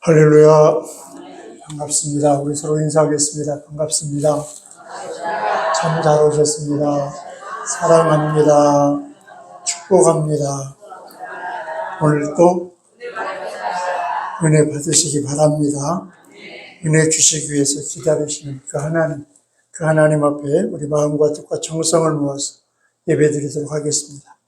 할렐루야. 반갑습니다. 우리 서로 인사하겠습니다. 반갑습니다. 참 잘 오셨습니다. 사랑합니다. 축복합니다. 오늘도 은혜 받으시기 바랍니다. 은혜 주시기 위해서 기다리시는 그 하나님 앞에 우리 마음과 뜻과 정성을 모아서 예배드리도록 하겠습니다.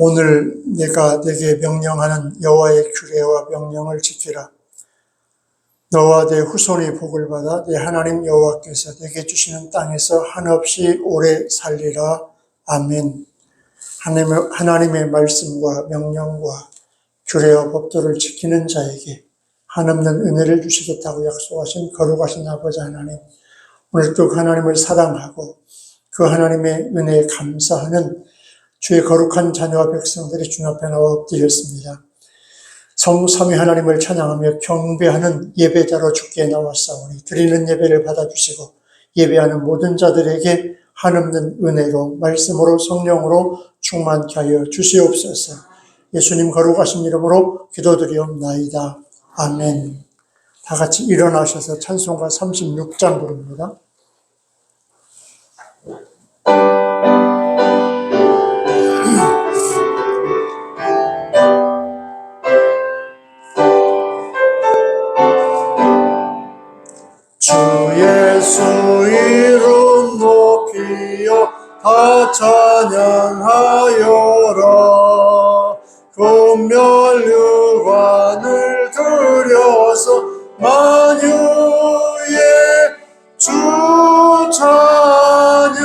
오늘 내가 네게 명령하는 여호와의 규례와 명령을 지키라. 너와 네 후손이 복을 받아 네 하나님 여호와께서 네게 주시는 땅에서 한없이 오래 살리라. 아멘. 하나님의 말씀과 명령과 규례와 법도를 지키는 자에게 한없는 은혜를 주시겠다고 약속하신 거룩하신 아버지 하나님, 오늘도 그 하나님을 사랑하고 그 하나님의 은혜에 감사하는 주의 거룩한 자녀와 백성들이 주님 앞에 나와 엎드렸습니다. 성삼위 하나님을 찬양하며 경배하는 예배자로 주께 나왔사오니 드리는 예배를 받아주시고 예배하는 모든 자들에게 한없는 은혜로 말씀으로 성령으로 충만케 하여 주시옵소서. 예수님 거룩하신 이름으로 기도드리옵나이다. 아멘. 다 같이 일어나셔서 찬송가 36장 부릅니다. 주 예수 이름 높이여 다 찬양하여라. 금멸류관을 들여서 만유의 주 찬양.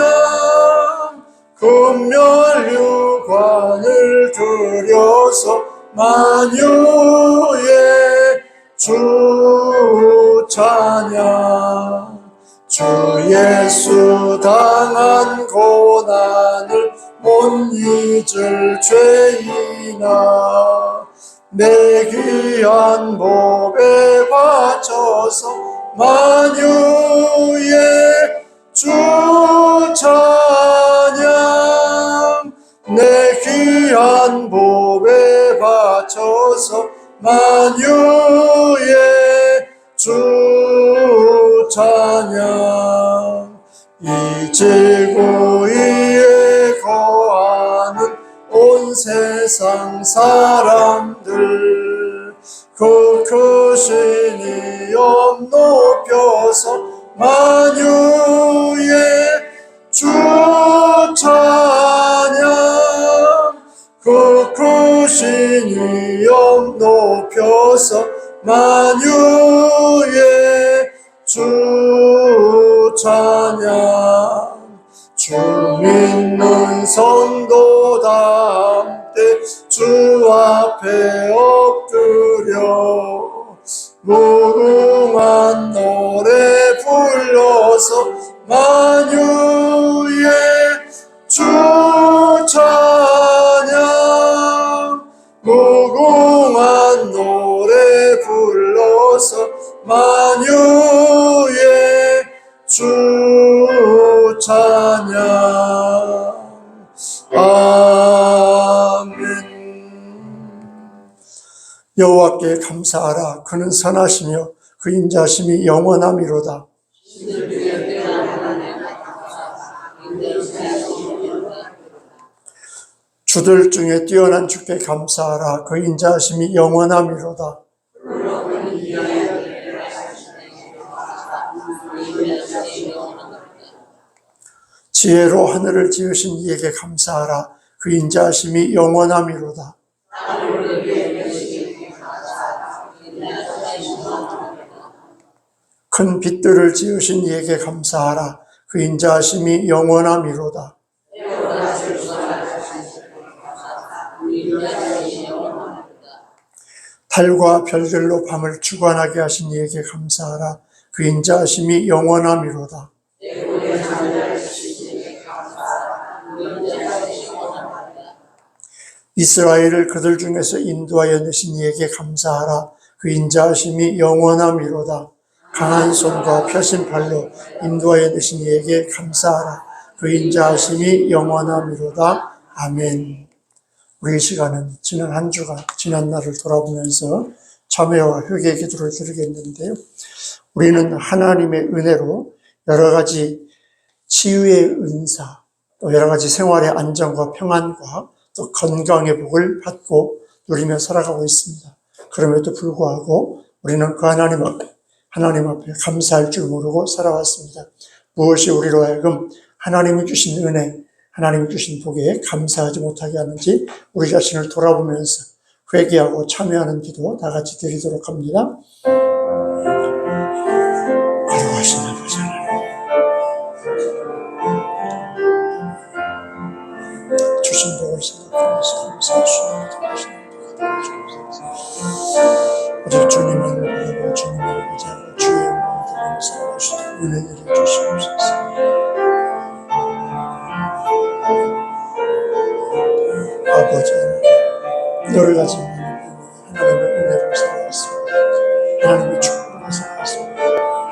금멸류관을 들여서 만유의 주 찬양. 주 예수 당한 고난을 못 잊을 죄인아, 내 귀한 몸에 바쳐서 만유의 주 찬양. 내 귀한 몸에 바쳐서 만유의 주 찬양. 이 지구 위에 거하는 온 세상 사람들, 그 크신 이름 높여서 만유의 주 찬양. 그 크신 이름 높여서 만유의 주 찬양. 주 믿는 성도 다 함께 주 앞에 엎드려 무궁한 노래 불러서 만유의 주 찬양. 무궁한 노래 불러서 만유의 주 찬양. 아멘. 여호와께 감사하라. 그는 선하시며 그 인자심이 영원함이로다. 주들 중에 뛰어난 주께 감사하라. 그 인자하심이 영원함이로다. 지혜로 하늘을 지으신 이에게 감사하라. 그 인자하심이 영원함이로다. 큰 빛들을 지으신 이에게 감사하라. 그 인자하심이 영원함이로다. 달과 별들로 밤을 주관하게 하신 이에게 감사하라. 그 인자하심이 영원함이로다. 이스라엘을 그들 중에서 인도하여 내신 이에게 감사하라. 그 인자하심이 영원함이로다. 강한 손과 펴신 팔로 인도하여 내신 이에게 감사하라. 그 인자하심이 영원함이로다. 아멘. 우리 이 시간은 지난 한 주간, 지난 날을 돌아보면서 참회와 회개의 기도를 드리겠는데요. 우리는 하나님의 은혜로 여러 가지 치유의 은사, 또 여러 가지 생활의 안정과 평안과 또 건강의 복을 받고 누리며 살아가고 있습니다. 그럼에도 불구하고 우리는 그 하나님 앞에 감사할 줄 모르고 살아왔습니다. 무엇이 우리로 하여금 하나님이 주신 은혜, 하나님이 주신 복에 감사하지 못하게 하는지 우리 자신을 돌아보면서 회개하고 참여하는 기도 다 같이 드리도록 합니다. 거룩하신 아버지 하나님, 주신 복을 생각하면서 감사하시옵소서. 오직 주님만을 바라보고 주님을 의지하고 주의 영광을 드리며 살아가시도록 은혜를 주시옵소서. 아버지 하나님, 여러 가지 하나님의 은혜를 살아왔습니다. 하나님의 축복을 살아왔습니다.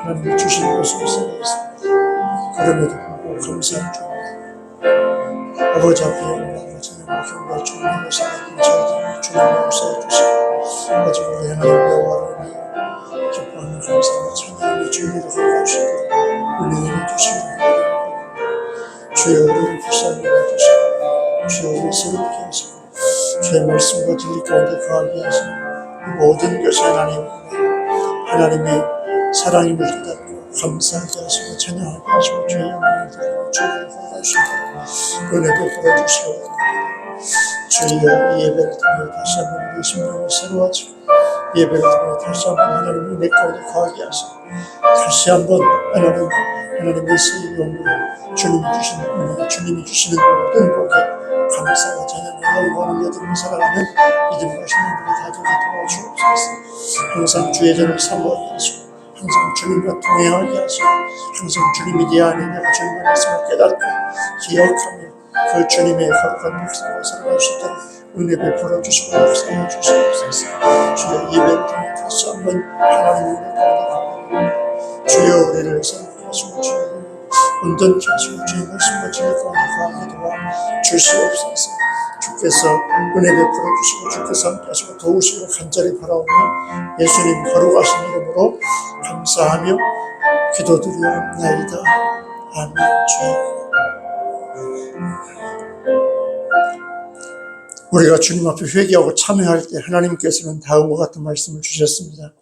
하나님의 주신 것으로 살아왔습니다. 그럼에도 불구하고 감사할 줄 아버지 앞에 영광을 드리며 경배할 주님을 살아가는 저희들 주님을 역사해 주시고 아버지 우리 하나님 여호와를 위하여 기뻐하는 감사와 찬양의 주님을 허락하시고 은혜를 주시고 주여 우리를 불쌍히 여겨주시고 주여 우리를 새롭게 하시고 주의 말씀과 진리 가운데 거하게 하시고 모든 것이 하나님의 사랑임을 깨닫고 감사하게 하시고 찬양하게 하시고 주의 영광을 드리고 주를 허락하시고 은혜 베풀어 주시옵소서. 주여 이 예배를 통해 다시 한번 우리 심령을 새로워지고 예배를 통해 다시 한번 하나님의 은혜 가운데 거하게 하시고 다시 한번 하나님의 새 영으로 주님이 주시는 은혜, 주님이 주시는 모든 복에 감사와 찬양을 영광을 여드리며 살아가는 믿음과 신앙들이 다 되게 도와주옵소서. 항상 주의 전을 사모하게 하시고 항상 주님과 동행하게 하시고 항상 주님이 내 안에 내가 주님의 말씀을 깨닫고 기억하며 그 주님의 거룩한 백성으로 살아갈 수 있도록 은혜 베풀어 주시고 역사해 주시옵소서. 주여 예배를 통해 다시 한번 하나님의 은혜 가운데 주여 우리를 사랑하시고 주여 온전케 하시고 주의 말씀과 진리 가운데 거하게 도와 주시옵소서. 주께서 은혜 베풀어 주시고 주께서 함께 하시고 도우시고 간절히 바라오며 예수님 거룩하신 이름으로 감사하며 기도드리옵나이다. 아멘. 주여 우리가 주님 앞에 회개하고 참회할 때 하나님께서는 다음과 같은 말씀을 주셨습니다.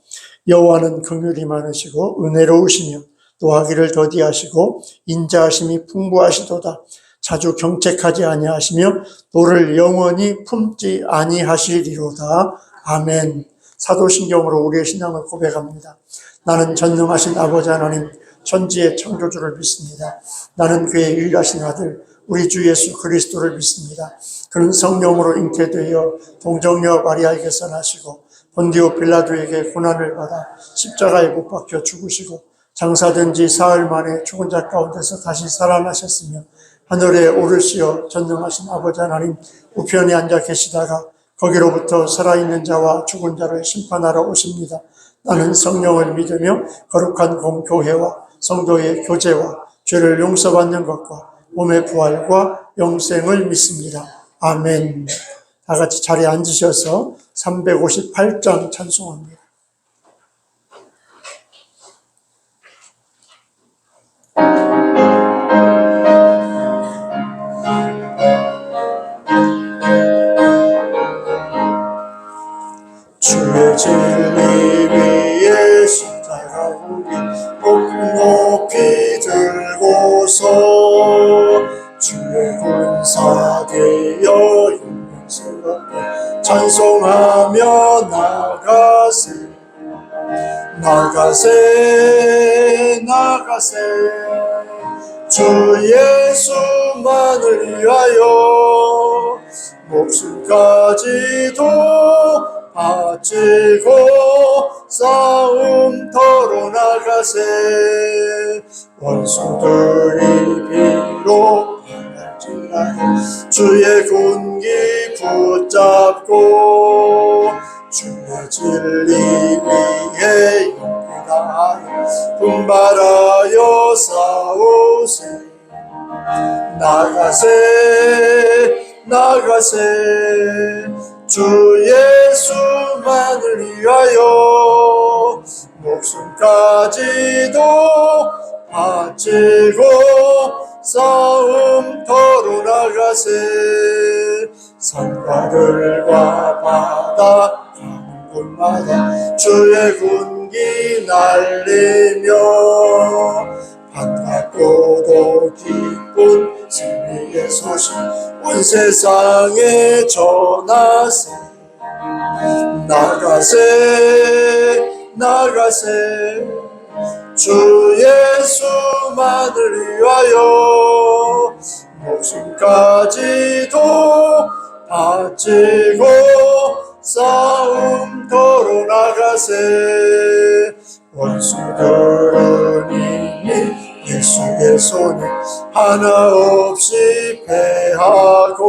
여호와는 긍휼이 많으시고 은혜로우시며 노하기를 더디하시고 인자하심이 풍부하시도다. 자주 경책하지 아니하시며 노를 영원히 품지 아니하시리로다. 아멘. 사도신경으로 우리의 신앙을 고백합니다. 나는 전능하신 아버지 하나님 천지의 창조주를 믿습니다. 나는 그의 유일하신 아들 우리 주 예수 그리스도를 믿습니다. 그는 성령으로 잉태되어 동정녀 마리아에게서 나시고 본디오 빌라도에게 고난을 받아 십자가에 못 박혀 죽으시고 장사된 지 사흘 만에 죽은 자 가운데서 다시 살아나셨으며 하늘에 오르시어 전능하신 아버지 하나님 우편에 앉아 계시다가 거기로부터 살아있는 자와 죽은 자를 심판하러 오십니다. 나는 성령을 믿으며 거룩한 공교회와 성도의 교제와 죄를 용서받는 것과 몸의 부활과 영생을 믿습니다. 아멘. 다 같이 자리에 앉으셔서 358장 찬송합니다. 주의 진리 위에 십자가 우리 높이 들고서 주의 군사 되어 영광스럽게 찬송하며 나가세 주 예수만을 위하여 목숨까지도 바치고 싸움 토론하세 나가세 원수들이 비록 반할지라도 주의 군기 붙잡고 주의 진리 위에 용기 다하여 분발하여 싸우세 나가세 주 예수만을 위하여 목숨까지도 바치고 싸움터로 나가세 산과 들과 바다 가는 곳마다 주의 군기 날리며 반갑고도 기쁜 승리의 소식 온 세상에 전하세 나가세 주 예수만을 위하여 목숨까지도 바치고 싸움터로 나가세 원수들은 이미 예수의 손에 하나 없이 패하고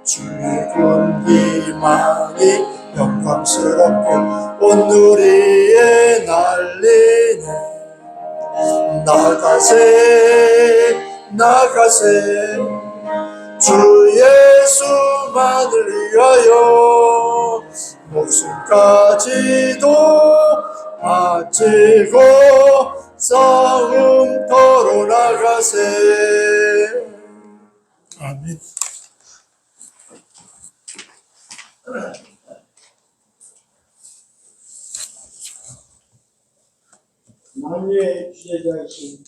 주의 군기만이 영광스럽게 온 우리에 날리네 나가세 주 예수만을 위하여 목숨까지도 바치고 싸움터로 나가세 아멘. 만유의 주제자이신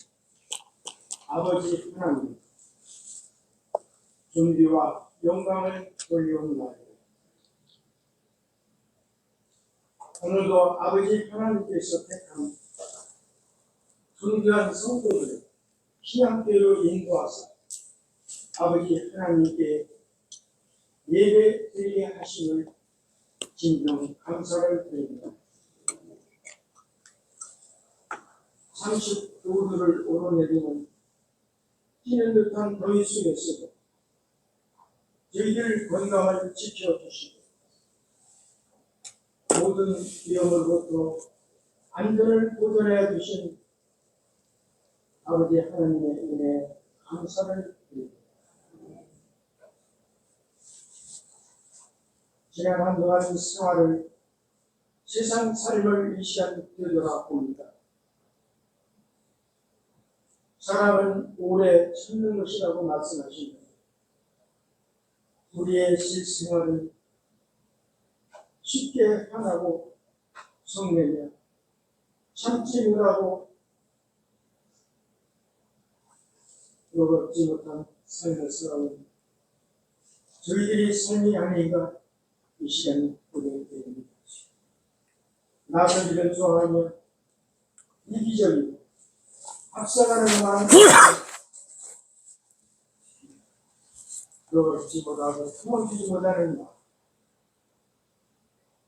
아버지 하나님, 존귀와 영광을 돌려옵나이다. 오늘도 아버지 하나님께서 택한 존귀한 성도들을 신앙대로 인도하사 아버지 하나님께 예배 드리게 하심을 진정 감사를 드립니다. 39도를 오르내리는 찌는 듯한 더위 속에서도 저희들 건강을 지켜주시고 모든 위험으로부터 안전을 보존해 주신 아버지 하나님의 은혜에 감사를 드립니다. 지난 한동안 생활을 세상 삶을 이 시간 되돌아봅니다. 사람은 오래 참는 것이라고 말씀하십니다. 우리의 실생활은 쉽게 화나고 성내며 참지 못하고 너겁지 못한 삶을 살아온 저희들이 삶이 아닌가 이 시간에 보게 됩니다. 나쁜 일을 좋아하며 이기적이고 앞서가는 마음 너겁지 못하고 도망치지 못하는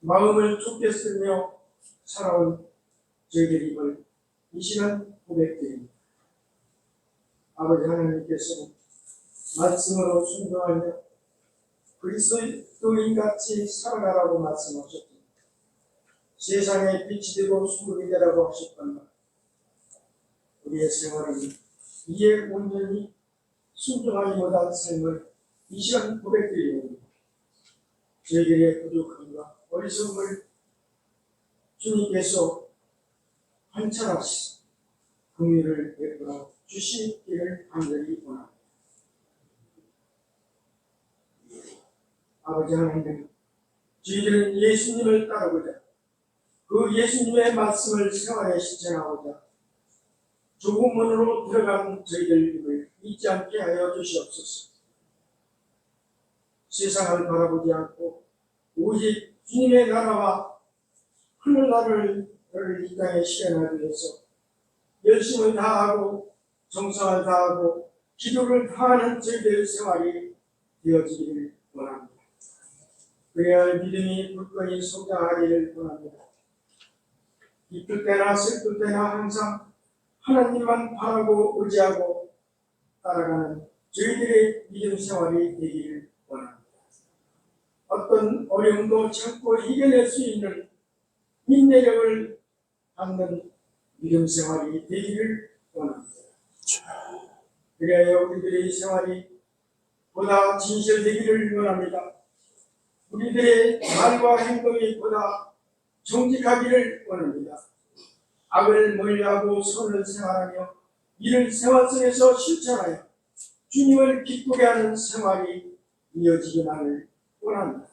마음을 좁게 쓰며 살아온 저희들임을 이 시간 고백드립니다. 아버지 하나님께서는 말씀으로 순종하며 그리스도인같이 살아가라고 말씀하셨고 세상에 빛이 되고 소금이 되라고 하셨건만 우리의 생활은 이에 온전히 순종하지 못한 삶을 이 시간 고백드립니다. 저희들의 부족함과 어리석음을 주님께서 관찰하시고 긍휼을 베풀어 주시기를 간절히 원합니다. 아버지 하나님, 저희들은 예수님을 따르고자 그 예수님의 말씀을 생활에 실천하고자 좁은 문으로 들어간 저희들을 잊지 않게 하여 주시옵소서. 세상을 바라보지 않고 오직 주님의 나라와 하늘나라를 이 땅에 실현하기 위해서 열심을 다하고 정성을 다하고 기도를 다하는 저희들의 생활이 되어지기를 원합니다. 그래야 믿음이 굳건히 성장하기를 원합니다. 기쁠 때나 슬플 때나 항상 하나님만 바라고 의지하고 따라가는 저희들의 믿음 생활이 되기를 원합니다. 어떤 어려움도 참고 이겨낼 수 있는 인내력을 갖는 믿음 생활이 되기를 원합니다. 그래야 우리들의 생활이 보다 진실되기를 원합니다. 우리들의 말과 행동이 보다 정직하기를 원합니다. 악을 멀리하고 선을 생활하며 이를 생활 속에서 실천하여 주님을 기쁘게 하는 생활이 이어지기만을 원합니다.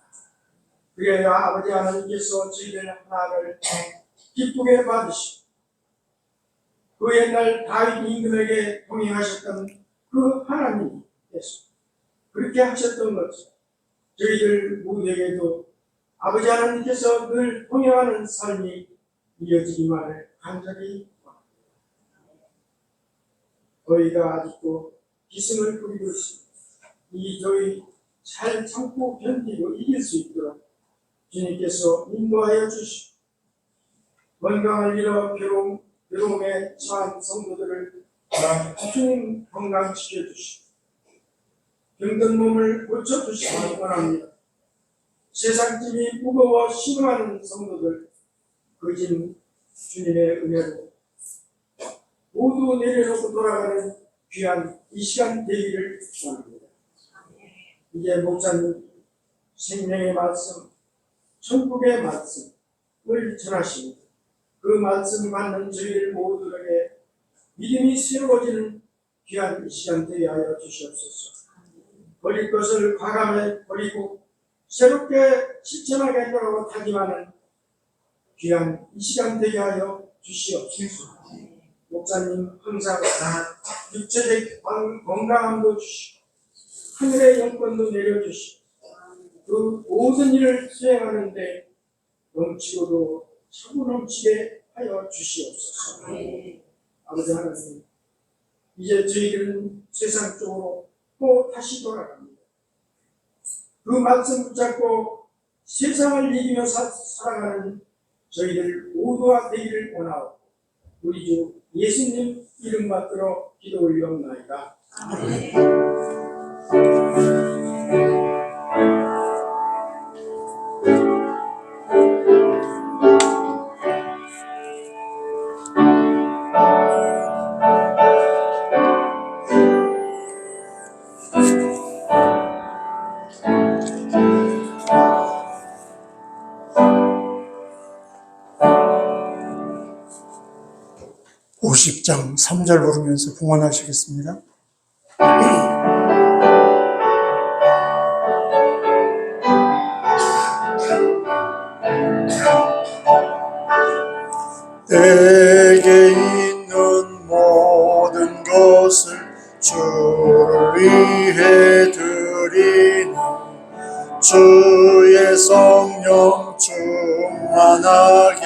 그래야 아버지 하나님께서 저희들 하나를 기쁘게 받으시고 그 옛날 다윗 임금에게 동행하셨던 그 하나님께서 그렇게 하셨던 것처럼 저희들 모두에게도 아버지 하나님께서 늘 동행하는 삶이 이어지기만을 간절히 원합니다. 저희가 아직도 기승을 부리고 있습니다. 이 저희 잘 참고 견디고 이길 수 있도록 주님께서 인도하여 주시고 건강을 잃어 괴로움에 처한 성도들을 주님 건강시켜 주시고 병든 몸을 고쳐주시기 원합니다. 세상짐이 무거워 신음하는 성도들 그 짐 주님의 은혜로 모두 내려놓고 돌아가는 귀한 이 시간 되기를 원합니다. 이제 목사님 생명의 말씀, 천국의 말씀을 전하십니다. 그 말씀 받는 저희들 모두에게 믿음이 새로워지는 귀한 이 시간 되게 하여 주시옵소서. 버릴 것을 과감히 버리고 새롭게 실천하게 하려고 다짐하는 귀한 이 시간 되게 하여 주시옵소서. 목사님 항상 육체적 건강함도 주시고 하늘의 영권도 내려주시고 그 모든 일을 수행하는데 넘치고도 차고 넘치게 하여 주시옵소서. 아버지 하나님, 이제 저희들은 세상 쪽으로 또 다시 돌아갑니다. 그 말씀 붙잡고 세상을 이기며 살아가는 저희들 모두가 되기를 원하고 우리 주 예수님 이름 받들어 기도 올려옵나이다. (50장) 3절 부르면서 봉헌하시겠습니다. 내게 있는 모든 것을 주를 위해 드리니 주의 성령 충만하게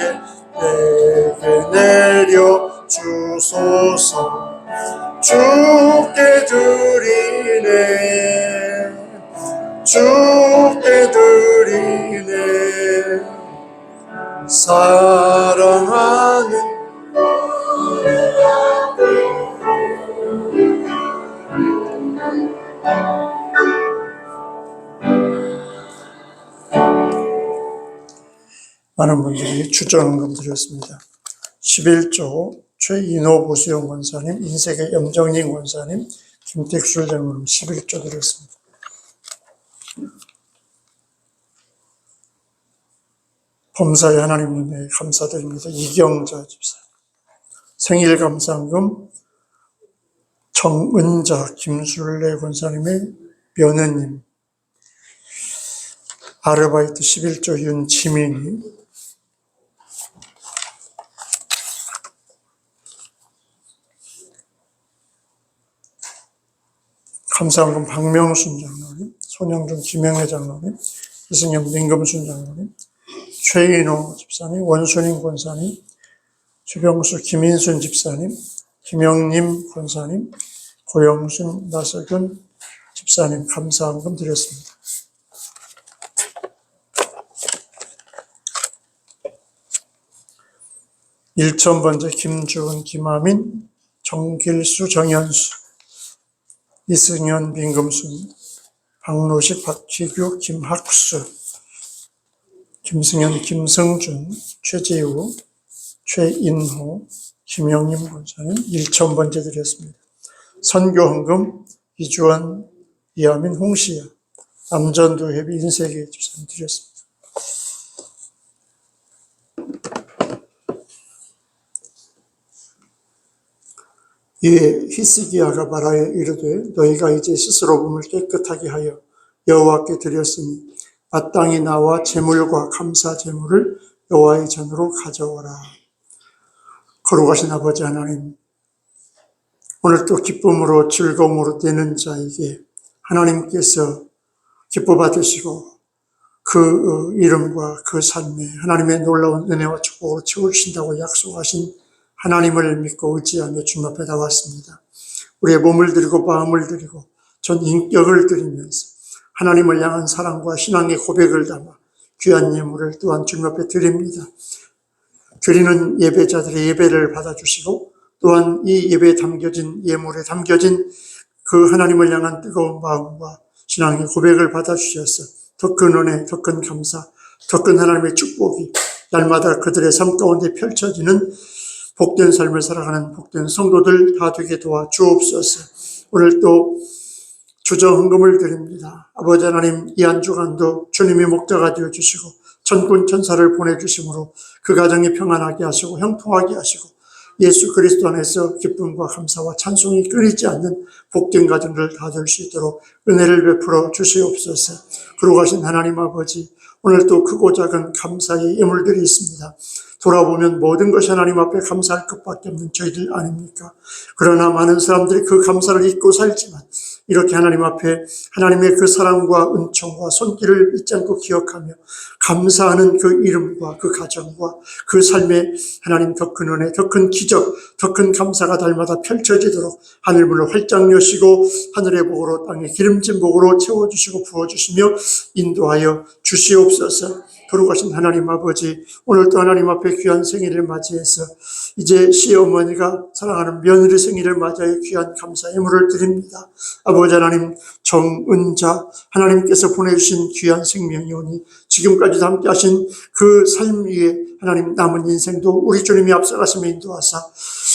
내게 내려 주소서. 주께 드리네, 주께 드리네, 사랑하는 많은 분들이 추정금 드렸습니다. 11조 최인호 보수영 권사님, 인색의 염정인 권사님, 김택술 장로님 11조 드렸습니다. 범사의 하나님 은혜에 감사드립니다. 이경자 집사, 생일 감상금 정은자 김술래 권사님의 며느님, 아르바이트 11조 윤지민이, 감사한금 박명순 장로님, 손영준 김영애 장로님, 이승엽 민금순 장로님, 최인호 집사님, 원순인 권사님, 최병수 김인순 집사님, 김영림 권사님, 고영순 나석윤 집사님 감사한금 드렸습니다. 1000번째 김주은, 김하민, 정길수, 정현수, 이승현, 민금순, 박노식, 박희규, 김학수, 김승현, 김성준, 최재우, 최인호, 김영림 권사님 1000번째 드렸습니다. 선교헌금 이주원, 이하민, 홍시야, 남전도회비 인세계 집사님 드렸습니다. 이에 히스기야가 말하여 이르되 너희가 이제 스스로 몸을 깨끗하게 하여 여호와께 드렸으니 마땅히 나와 제물과 감사 제물을 여호와의 전으로 가져오라. 거룩하신 아버지 하나님, 오늘 또 기쁨으로 즐거움으로 되는 자에게 하나님께서 기뻐 받으시고 그 이름과 그 삶에 하나님의 놀라운 은혜와 축복으로 채우신다고 약속하신 하나님을 믿고 의지하며 주님 앞에 나왔습니다. 우리의 몸을 드리고 마음을 드리고 전 인격을 드리면서 하나님을 향한 사랑과 신앙의 고백을 담아 귀한 예물을 또한 주님 앞에 드립니다. 드리는 예배자들의 예배를 받아주시고 또한 이 예배에 담겨진 예물에 담겨진 그 하나님을 향한 뜨거운 마음과 신앙의 고백을 받아주셔서 더 큰 은혜, 더 큰 감사, 더 큰 하나님의 축복이 날마다 그들의 삶 가운데 펼쳐지는 복된 삶을 살아가는 복된 성도들 다 되게 도와 주옵소서. 오늘 또 주정헌금을 드립니다. 아버지 하나님, 이 한 주간도 주님이 목자가 되어주시고 천군 천사를 보내주심으로 그 가정이 평안하게 하시고 형통하게 하시고 예수 그리스도 안에서 기쁨과 감사와 찬송이 끊이지 않는 복된 가정들 다 될 수 있도록 은혜를 베풀어 주시옵소서. 거룩하신 하나님 아버지, 오늘 또 크고 작은 감사의 예물들이 있습니다. 돌아보면 모든 것이 하나님 앞에 감사할 것밖에 없는 저희들 아닙니까? 그러나 많은 사람들이 그 감사를 잊고 살지만 이렇게 하나님 앞에 하나님의 그 사랑과 은총과 손길을 잊지 않고 기억하며 감사하는 그 이름과 그 가정과 그 삶에 하나님 더 큰 은혜, 더 큰 기적, 더 큰 감사가 날마다 펼쳐지도록 하늘문을 활짝 여시고 하늘의 복으로 땅의 기름진 복으로 채워주시고 부어주시며 인도하여 주시옵소서. 거룩하신 하나님 아버지, 오늘도 하나님 앞에 귀한 생일을 맞이해서 이제 시어머니가 사랑하는 며느리 생일을 맞이하여 귀한 감사 예물을 드립니다. 아버지 하나님, 정은자 하나님께서 보내주신 귀한 생명이오니 지금까지도 함께 하신 그 삶 위에 하나님 남은 인생도 우리 주님이 앞서가시며 인도하사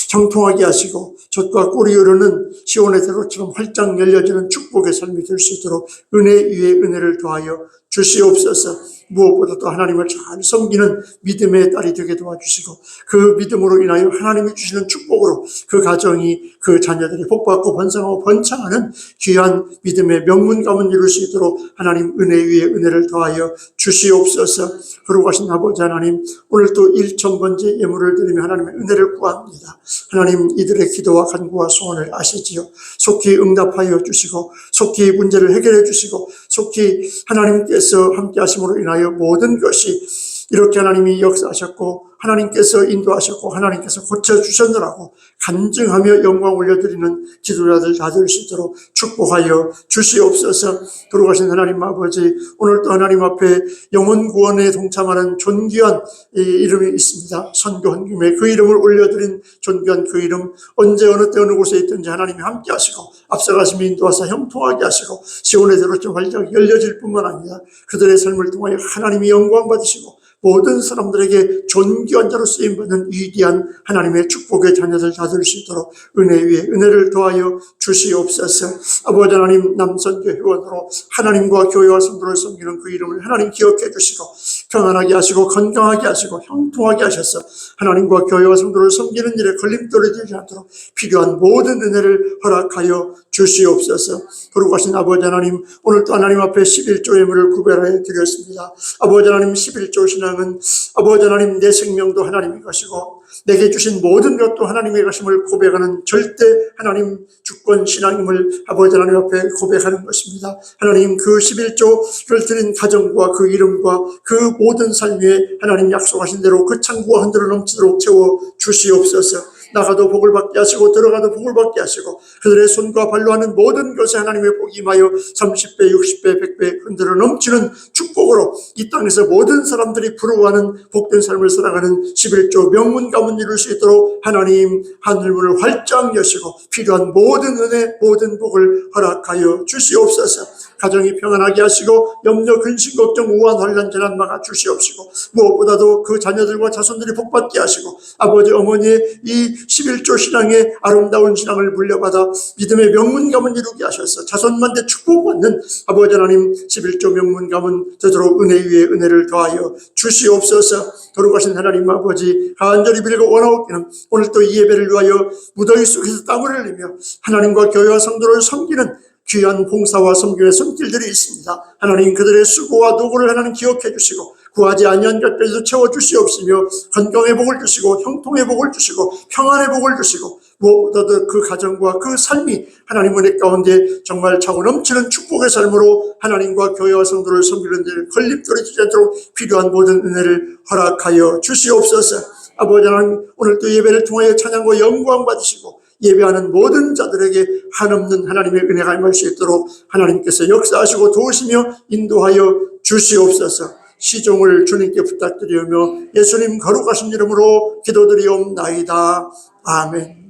형통하게 하시고 젖과 꿀이 흐르는 시온의 대로처럼 활짝 열려지는 축복의 삶이 될 수 있도록 은혜 위에 은혜를 더하여 주시옵소서. 무엇보다도 하나님을 잘 섬기는 믿음의 딸이 되게 도와주시고 그 믿음으로 인하여 하나님이 주시는 축복으로 그 가정이 그 자녀들이 복받고 번성하고 번창하는 귀한 믿음의 명문 가문 이룰 수 있도록 하나님 은혜 위에 은혜를 더하여 주시옵소서. 거룩하신 아버지 하나님, 오늘 또 1000번째 예물을 드리며 하나님의 은혜를 구합니다. 하나님, 이들의 기도와 간구와 소원을 아시지요. 속히 응답하여 주시고 속히 문제를 해결해 주시고 속히 하나님께서 함께 하심으로 인하여 모든 것이 이렇게 하나님이 역사하셨고 하나님께서 인도하셨고 하나님께서 고쳐주셨느라고 간증하며 영광 올려드리는 기도자들 다 될 수 있도록 축복하여 주시옵소서. 거룩하신 하나님 아버지, 오늘도 하나님 앞에 영혼 구원에 동참하는 존귀한 이름이 있습니다. 선교헌금에 그 이름을 올려드린 존귀한 그 이름, 언제 어느 때 어느 곳에 있든지 하나님이 함께 하시고 앞서가시며 인도하사 형통하게 하시고 시온의 대로 좀 활짝 열려질 뿐만 아니라 그들의 삶을 통하여 하나님이 영광 받으시고 모든 사람들에게 존귀한 자로 쓰임받는 위대한 하나님의 축복의 자녀들 다 될 수 있도록 은혜 위에 은혜를 더하여 주시옵소서. 아버지 하나님, 남선교 회원으로 하나님과 교회와 성도를 섬기는 그 이름을 하나님 기억해 주시고 평안하게 하시고 건강하게 하시고 형통하게 하셔서 하나님과 교회와 성도를 섬기는 일에 걸림돌이 되지 않도록 필요한 모든 은혜를 허락하여 주시옵소서. 거룩하신 아버지 하나님, 오늘도 하나님 앞에 11조 예물을 구별하여 드렸습니다. 아버지 하나님, 11조 신앙은 아버지 하나님, 내 생명도 하나님의 것이고 내게 주신 모든 것도 하나님의 것임을 고백하는 절대 하나님 주권 신앙임을 아버지 하나님 앞에 고백하는 것입니다. 하나님, 그 11조를 드린 가정과 그 이름과 그 모든 삶 위에 하나님 약속하신 대로 그 창고가 흔들어 넘치도록 채워 주시옵소서. 나가도 복을 받게 하시고 들어가도 복을 받게 하시고 그들의 손과 발로 하는 모든 것에 하나님의 복이 임하여 30배, 60배, 100배 흔들어 넘치는 축복으로 이 땅에서 모든 사람들이 부러워하는 복된 삶을 살아가는 11조 명문 가문 이룰 수 있도록 하나님 하늘문을 활짝 여시고 필요한 모든 은혜, 모든 복을 허락하여 주시옵소서. 가정이 평안하게 하시고 염려, 근심, 걱정, 우한, 환난, 재난 막아 주시옵시고 무엇보다도 그 자녀들과 자손들이 복받게 하시고 아버지 어머니의 이 11조 신앙의 아름다운 신앙을 물려받아 믿음의 명문 가문 이루게 하셔서 자손만대 축복받는 아버지 하나님 11조 명문 가문 되도록 은혜 위에 은혜를 더하여 주시옵소서. 돌아가신 하나님 아버지 간절히 빌고 원하옵기는 오늘 또 이 예배를 위하여 무더위 속에서 땀을 흘리며 하나님과 교회와 성도를 섬기는 귀한 봉사와 섬김의 손길들이 있습니다. 하나님 그들의 수고와 노고를 하나님 기억해 주시고 구하지 아니한 것들도 채워주시옵시며 건강의 복을 주시고 형통의 복을 주시고 평안의 복을 주시고 무엇보다도 그 가정과 그 삶이 하나님 은혜 가운데 정말 차고 넘치는 축복의 삶으로 하나님과 교회와 성도를 섬기는 데 걸림돌이 되도록 필요한 모든 은혜를 허락하여 주시옵소서. 아버지 하나님 오늘 또 예배를 통하여 찬양과 영광 받으시고 예배하는 모든 자들에게 한없는 하나님의 은혜가 임할 수 있도록 하나님께서 역사하시고 도우시며 인도하여 주시옵소서. 시종을 주님께 부탁드리며 예수님 거룩하신 이름으로 기도드리옵나이다. 아멘.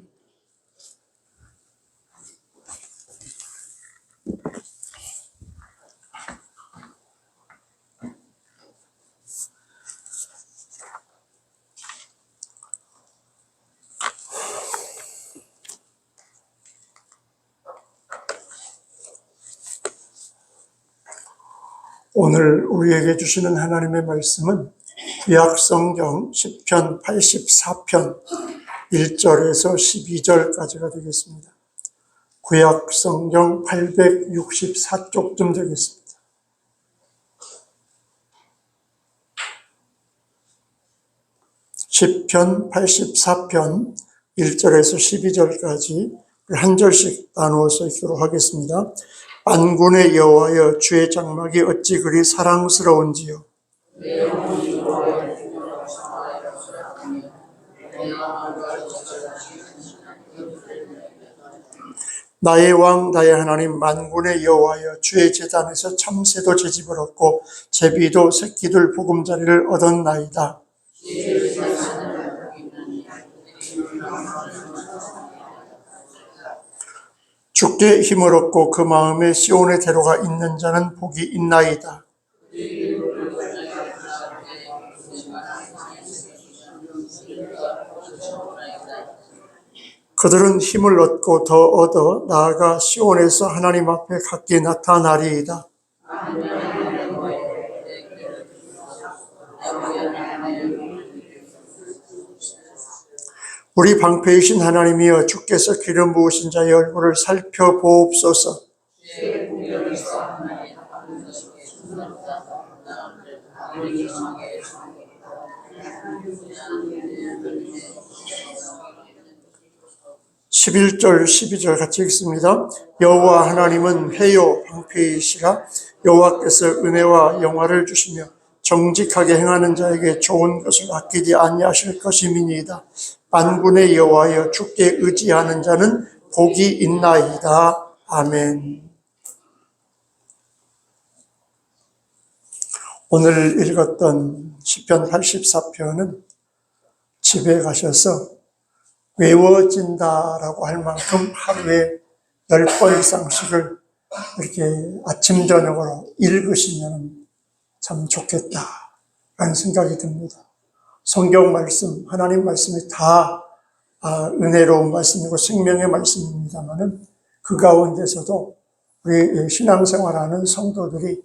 오늘 우리에게 주시는 하나님의 말씀은 구약성경 10편 84편 1절에서 12절까지가 되겠습니다. 구약성경 864쪽쯤 되겠습니다. 시편 84편 1절에서 12절까지 한 절씩 나누어서 읽도록 하겠습니다. 만군의 여호와여 주의 장막이 어찌 그리 사랑스러운지요. 나의 왕 나의 하나님 만군의 여호와여 주의 제단에서 참새도 제집을 얻고 제비도 새끼들 보금자리를 얻었나이다. 주께 힘을 얻고 그 마음에 시온의 대로가 있는 자는 복이 있나이다. 그들은 힘을 얻고 더 얻어 나아가 시온에서 하나님 앞에 각기 나타나리이다. 우리 방패이신 하나님이여 주께서 기름 부으신 자의 얼굴을 살펴보옵소서. (11절) (12절) 같이 읽습니다. 여호와 하나님은 회요 방패이시라. 여호와께서 은혜와 영화를 주시며 정직하게 행하는 자에게 좋은 것을 아끼지 아니하실 것임이니이다. 만군의 여호와여 주께 의지하는 자는 복이 있나이다. 아멘. 오늘 읽었던 시편 84편은 집에 가셔서 외워진다라고 할 만큼 하루에 10번 이상씩을 이렇게 아침 저녁으로 읽으시면 참 좋겠다라는 생각이 듭니다. 성경 말씀, 하나님 말씀이 다 은혜로운 말씀이고 생명의 말씀입니다만은 그 가운데서도 우리 신앙생활하는 성도들이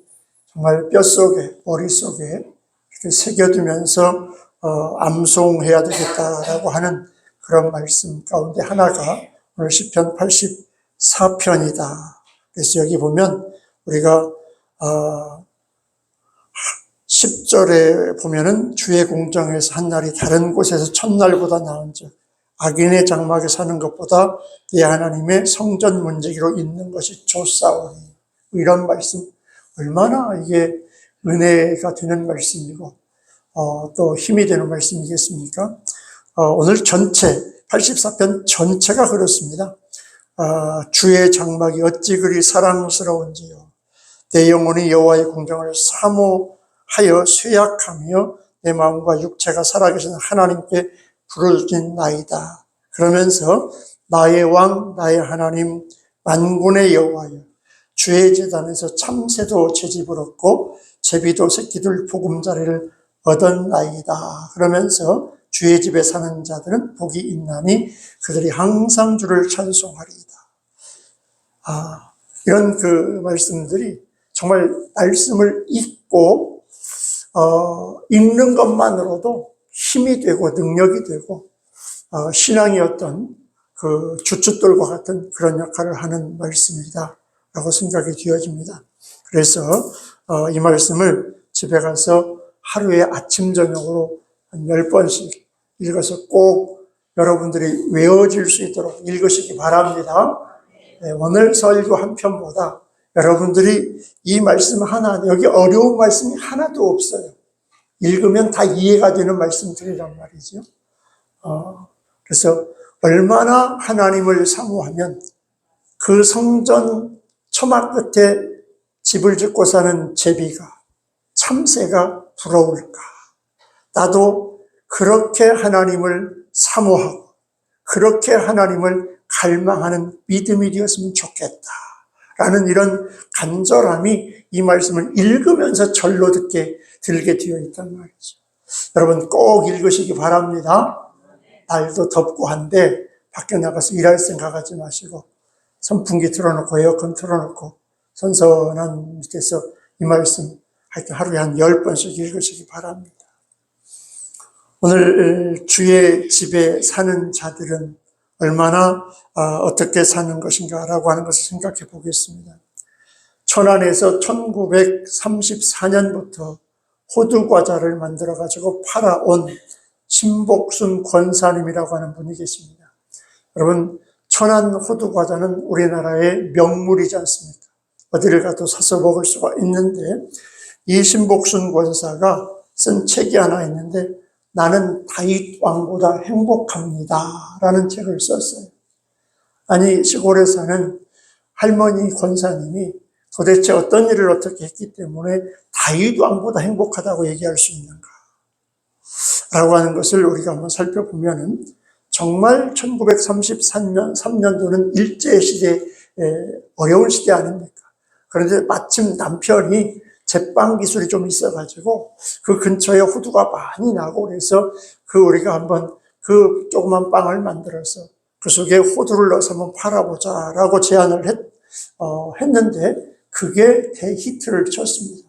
정말 뼛속에, 머릿속에 이렇게 새겨두면서 암송해야 되겠다라고 하는 그런 말씀 가운데 하나가 오늘 시편 84편이다. 그래서 여기 보면 우리가 10절에 보면은 주의 공정에서 한 날이 다른 곳에서 첫날보다 나은즉 악인의 장막에 사는 것보다 내 하나님의 성전 문지기로 있는 것이 좋사오니. 이런 말씀 얼마나 이게 은혜가 되는 말씀이고 또 힘이 되는 말씀이겠습니까? 오늘 전체 84편 전체가 그렇습니다. 주의 장막이 어찌 그리 사랑스러운지요. 내 영혼이 여호와의 공정을 사모하여 쇠약하며 내 마음과 육체가 살아계신 하나님께 부르짖나이다. 그러면서 나의 왕 나의 하나님 만군의 여호와여, 주의 제단에서 참새도 채집을 얻고 제비도 새끼들 보금자리를 얻었나이다. 그러면서 주의 집에 사는 자들은 복이 있나니 그들이 항상 주를 찬송하리이다. 이런 그 말씀들이 정말 말씀을 읽고 읽는 것만으로도 힘이 되고 능력이 되고 신앙의 어떤 그 주춧돌과 같은 그런 역할을 하는 말씀이다 라고 생각이 되어집니다. 그래서 이 말씀을 집에 가서 하루에 아침 저녁으로 한 10번씩 읽어서 꼭 여러분들이 외워질 수 있도록 읽으시기 바랍니다. 오늘 설교 한 편보다 여러분들이 이 말씀 하나, 여기 어려운 말씀이 하나도 없어요. 읽으면 다 이해가 되는 말씀들이란 말이죠. 그래서 얼마나 하나님을 사모하면 그 성전 처막 끝에 집을 짓고 사는 제비가, 참새가 부러울까? 나도 그렇게 하나님을 사모하고 그렇게 하나님을 갈망하는 믿음이 되었으면 좋겠다 라는 이런 간절함이 이 말씀을 읽으면서 절로 들게 되어 있단 말이죠. 여러분 꼭 읽으시기 바랍니다. 날도 덥고 한데 밖에 나가서 일할 생각하지 마시고 선풍기 틀어놓고 에어컨 틀어놓고 선선한 밑에서 이 말씀 하루에 한 10번씩 읽으시기 바랍니다. 오늘 주의 집에 사는 자들은 얼마나 어떻게 사는 것인가라고 하는 것을 생각해 보겠습니다. 천안에서 1934년부터 호두과자를 만들어가지고 팔아온 신복순 권사님이라고 하는 분이 계십니다. 여러분, 천안 호두과자는 우리나라의 명물이지 않습니까? 어디를 가도 사서 먹을 수가 있는데, 이 신복순 권사가 쓴 책이 하나 있는데 나는 다윗 왕보다 행복합니다 라는 책을 썼어요. 아니, 시골에 사는 할머니 권사님이 도대체 어떤 일을 어떻게 했기 때문에 다윗 왕보다 행복하다고 얘기할 수 있는가 라고 하는 것을 우리가 한번 살펴보면 정말 1933년도는 일제시대, 어려운 시대 아닙니까? 그런데 마침 남편이 제빵 기술이 좀 있어가지고 그 근처에 호두가 많이 나고 그래서 우리가 한번 그 조그만 빵을 만들어서 그 속에 호두를 넣어서 한번 팔아보자 라고 제안을 했는데 그게 대히트를 쳤습니다.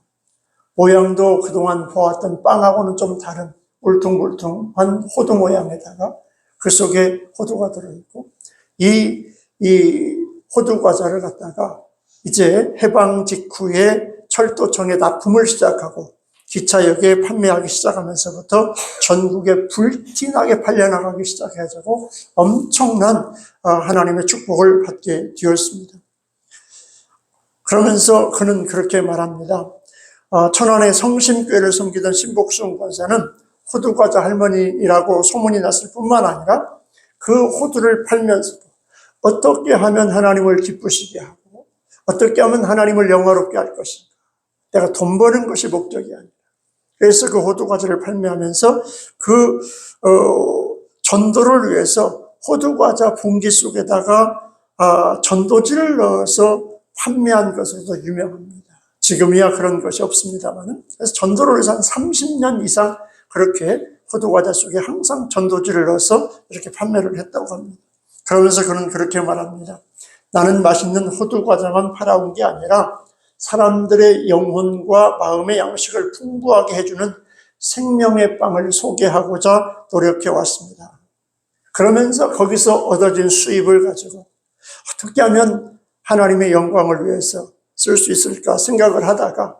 모양도 그동안 보았던 빵하고는 좀 다른 울퉁불퉁한 호두 모양에다가 그 속에 호두가 들어있고 이 호두 과자를 갖다가 이제 해방 직후에 철도청에 납품을 시작하고 기차역에 판매하기 시작하면서부터 전국에 불티나게 팔려나가기 시작해가지고 엄청난 하나님의 축복을 받게 되었습니다. 그러면서 그는 그렇게 말합니다. 천안의 성심교회를 섬기던 신복순 권사는 호두과자 할머니라고 소문이 났을 뿐만 아니라 그 호두를 팔면서도 어떻게 하면 하나님을 기쁘시게 하고 어떻게 하면 하나님을 영화롭게 할 것인가. 내가 돈 버는 것이 목적이 아니라. 그래서 그 호두과자를 판매하면서 전도를 위해서 호두과자 봉지 속에다가 전도지를 넣어서 판매한 것으로도 유명합니다. 지금이야 그런 것이 없습니다만. 그래서 전도를 위해서 한 30년 이상 그렇게 호두과자 속에 항상 전도지를 넣어서 이렇게 판매를 했다고 합니다. 그러면서 그는 그렇게 말합니다. 나는 맛있는 호두과자만 팔아온 게 아니라 사람들의 영혼과 마음의 양식을 풍부하게 해주는 생명의 빵을 소개하고자 노력해 왔습니다. 그러면서 거기서 얻어진 수입을 가지고 어떻게 하면 하나님의 영광을 위해서 쓸 수 있을까 생각을 하다가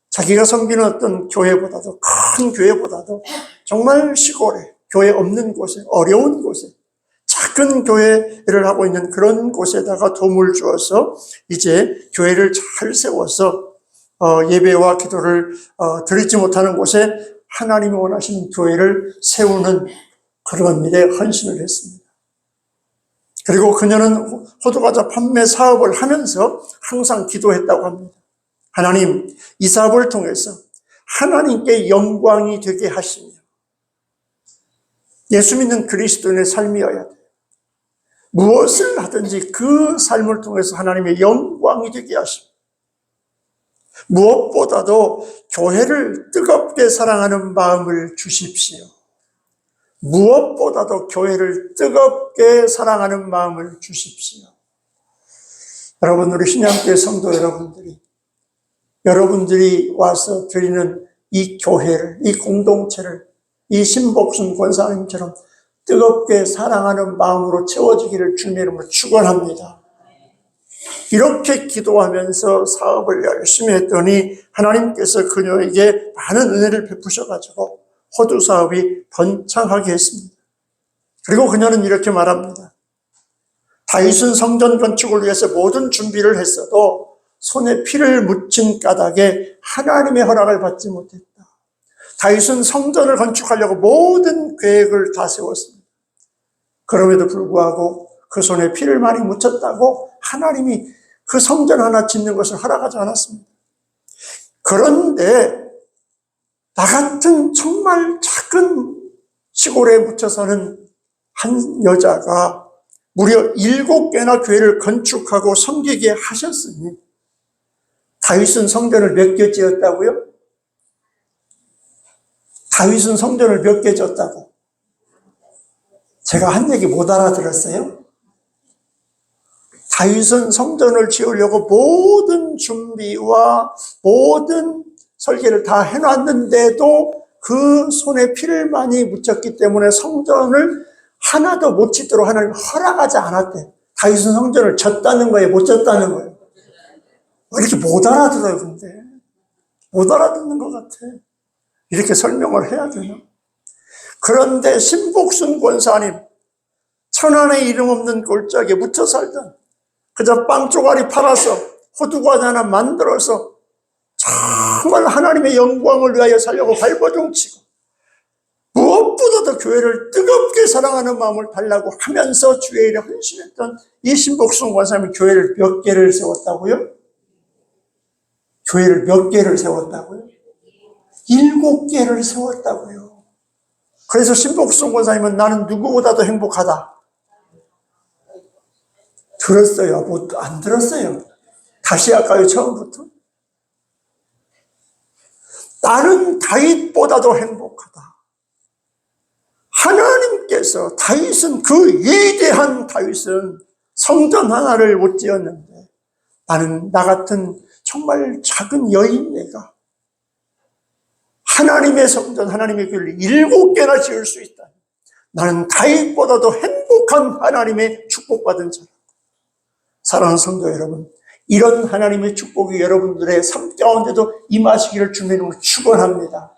자기가 섬기는 어떤 교회보다도 큰 교회보다도 정말 시골에 교회 없는 곳에 어려운 곳에 작은 교회를 하고 있는 그런 곳에다가 도움을 주어서 이제 교회를 잘 세워서 예배와 기도를 드리지 못하는 곳에 하나님이 원하시는 교회를 세우는 그런 일에 헌신을 했습니다. 그리고 그녀는 호두과자 판매 사업을 하면서 항상 기도했다고 합니다. 하나님, 이 사업을 통해서 하나님께 영광이 되게 하시며 예수 믿는 그리스도인의 삶이어야 돼요. 무엇을 하든지 그 삶을 통해서 하나님의 영광이 되게 하시고 무엇보다도 교회를 뜨겁게 사랑하는 마음을 주십시오. 무엇보다도 교회를 뜨겁게 사랑하는 마음을 주십시오. 여러분, 우리 신양교회 성도 여러분들이 와서 드리는 이 교회를, 이 공동체를 이 신복순 권사님처럼 뜨겁게 사랑하는 마음으로 채워지기를 주님의 이름으로 축원합니다. 이렇게 기도하면서 사업을 열심히 했더니 하나님께서 그녀에게 많은 은혜를 베푸셔가지고 호두 사업이 번창하게 했습니다. 그리고 그녀는 이렇게 말합니다. 다윗은 성전 건축을 위해서 모든 준비를 했어도 손에 피를 묻힌 까닭에 하나님의 허락을 받지 못했다. 다윗은 성전을 건축하려고 모든 계획을 다 세웠습니다. 그럼에도 불구하고 그 손에 피를 많이 묻혔다고 하나님이 그 성전 하나 짓는 것을 허락하지 않았습니다. 그런데 나 같은 정말 작은 시골에 묻혀 사는 한 여자가 무려 7개나 교회를 건축하고 섬기게 하셨으니 다윗은 성전을 몇 개 지었다고요? 다윗은 성전을 몇 개 지었다고? 제가 한 얘기 못 알아들었어요? 다윗은 성전을 지으려고 모든 준비와 모든 설계를 다 해놨는데도 그 손에 피를 많이 묻혔기 때문에 성전을 하나도 못 짓도록 하나님 허락하지 않았대. 다윗은 성전을 졌다는 거예요? 못 졌다는 거예요? 왜 이렇게 못 알아들어요, 근데? 못 알아듣는 것 같아. 이렇게 설명을 해야 되나? 그런데 신복순 권사님, 천안에 이름 없는 골짜기에 묻혀 살던 그저 빵 쪼가리 팔아서 호두과자 하나 만들어서 정말 하나님의 영광을 위하여 살려고 발버둥치고 무엇보다도 교회를 뜨겁게 사랑하는 마음을 달라고 하면서 주의 일에 헌신했던 이 신복순 권사님이 교회를 몇 개를 세웠다고요? 교회를 몇 개를 세웠다고요? 7개를 세웠다고요. 그래서 신복순 권사님은 나는 누구보다도 행복하다. 들었어요? 뭐 안 들었어요? 다시 할까요? 처음부터? 나는 다윗보다도 행복하다. 하나님께서 다윗은 그 위대한 다윗은 성전 하나를 못 지었는데 나는 나 같은 정말 작은 여인네가 하나님의 성전, 하나님의 교회를 7개나 지을 수 있다. 나는 다윗보다도 행복한 하나님의 축복받은 자다. 사랑하는 성도 여러분, 이런 하나님의 축복이 여러분들의 삶 가운데도 임하시기를 주님의 이름으로 축원합니다.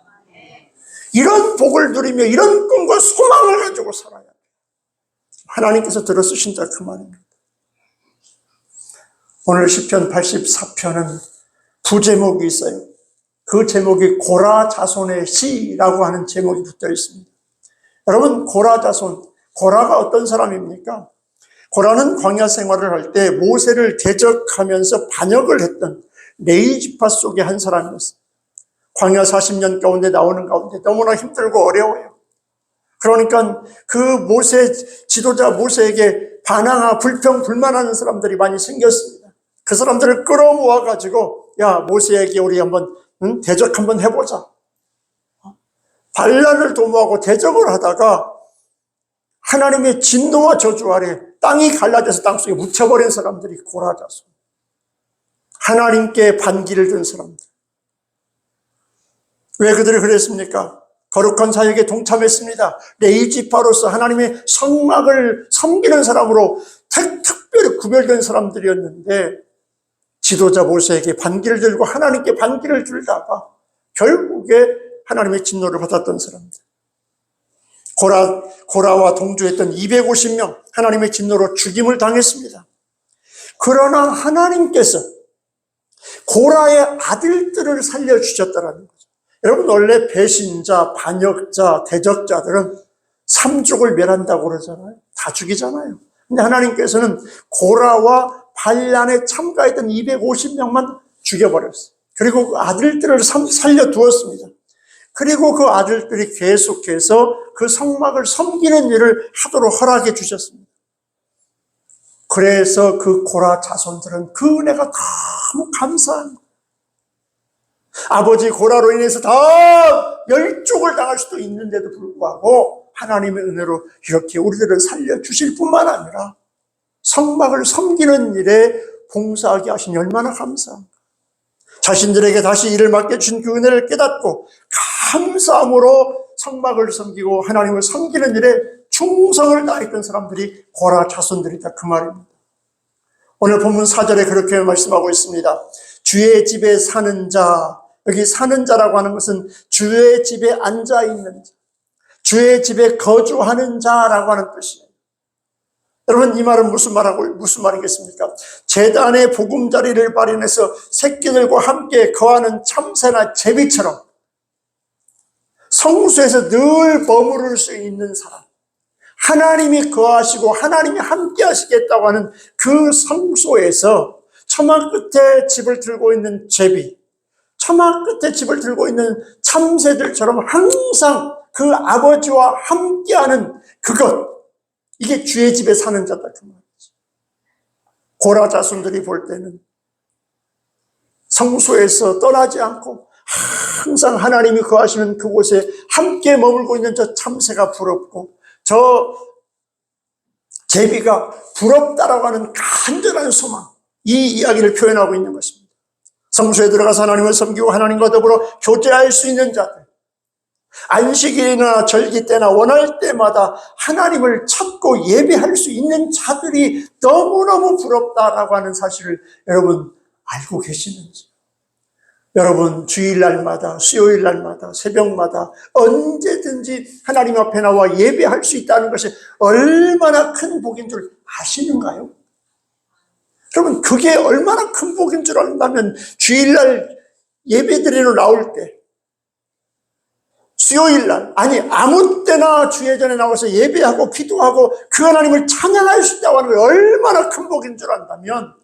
이런 복을 누리며 이런 꿈과 소망을 가지고 살아야 돼요. 하나님께서 들어 쓰신다 그 말입니다. 오늘 시편 84편은 부제목이 있어요. 그 제목이 고라 자손의 시라고 하는 제목이 붙어 있습니다. 여러분, 고라 자손, 고라가 어떤 사람입니까? 고라는 광야 생활을 할 때 모세를 대적하면서 반역을 했던 레위 지파 속의 한 사람이었어요. 광야 40년 가운데 나오는 가운데 너무나 힘들고 어려워요. 그러니까 그 모세, 지도자 모세에게 반항하 불평, 불만하는 사람들이 많이 생겼습니다. 그 사람들을 끌어모아가지고, 야, 모세에게 우리 한번 대적 한번 해보자. 반란을 도모하고 대적을 하다가 하나님의 진노와 저주 아래 땅이 갈라져서 땅속에 묻혀버린 사람들이 고라자손. 하나님께 반기를 든 사람들. 왜 그들이 그랬습니까? 거룩한 사역에 동참했습니다. 레위 지파로서 하나님의 성막을 섬기는 사람으로 특별히 구별된 사람들이었는데 지도자 모세에게 반기를 들고 하나님께 반기를 들다가 결국에 하나님의 진노를 받았던 사람들. 고라와 동조했던 250명 하나님의 진노로 죽임을 당했습니다. 그러나 하나님께서 고라의 아들들을 살려주셨다는 거죠. 여러분, 원래 배신자, 반역자, 대적자들은 삼족을 멸한다고 그러잖아요. 다 죽이잖아요. 근데 하나님께서는 고라와 반란에 참가했던 250명만 죽여버렸어요. 그리고 그 아들들을 살려두었습니다. 그리고 그 아들들이 계속해서 그 성막을 섬기는 일을 하도록 허락해 주셨습니다. 그래서 그 고라 자손들은 그 은혜가 너무 감사한 거예요. 아버지 고라로 인해서 다 멸족을 당할 수도 있는데도 불구하고 하나님의 은혜로 이렇게 우리들을 살려주실 뿐만 아니라 성막을 섬기는 일에 봉사하게 하시니 얼마나 감사합니다. 자신들에게 다시 일을 맡겨주신 그 은혜를 깨닫고 감사함으로 성막을 섬기고 하나님을 섬기는 일에 충성을 다했던 사람들이 고라 자손들이다, 그 말입니다. 오늘 본문 4절에 그렇게 말씀하고 있습니다. 주의 집에 사는 자, 여기 사는 자라고 하는 것은 주의 집에 앉아있는 자, 주의 집에 거주하는 자라고 하는 뜻이에요. 여러분, 이 말은 무슨 말이겠습니까? 제단의 보금자리를 발현해서 새끼들과 함께 거하는 참새나 제비처럼 성소에서 늘 머무를 수 있는 사람, 하나님이 거하시고 하나님이 함께 하시겠다고 하는 그 성소에서 처마 끝에 집을 들고 있는 제비, 처마 끝에 집을 들고 있는 참새들처럼 항상 그 아버지와 함께하는 그것, 이게 주의 집에 사는 자다, 그 말이지. 고라 자손들이 볼 때는 성소에서 떠나지 않고 항상 하나님이 거하시는 그곳에 함께 머물고 있는 저 참새가 부럽고 저 제비가 부럽다라고 하는 간절한 소망, 이 이야기를 표현하고 있는 것입니다. 성소에 들어가서 하나님을 섬기고 하나님과 더불어 교제할 수 있는 자들, 안식일이나 절기 때나 원할 때마다 하나님을 찾고 예배할 수 있는 자들이 너무너무 부럽다라고 하는 사실을 여러분 알고 계시는지? 여러분 주일날마다, 수요일날마다, 새벽마다 언제든지 하나님 앞에 나와 예배할 수 있다는 것이 얼마나 큰 복인 줄 아시는가요? 여러분, 그게 얼마나 큰 복인 줄 안다면 주일날 예배드리러 나올 때, 수요일날, 아니 아무 때나 주의 전에 나와서 예배하고 기도하고 그 하나님을 찬양할 수 있다고 하는 게 얼마나 큰 복인 줄 안다면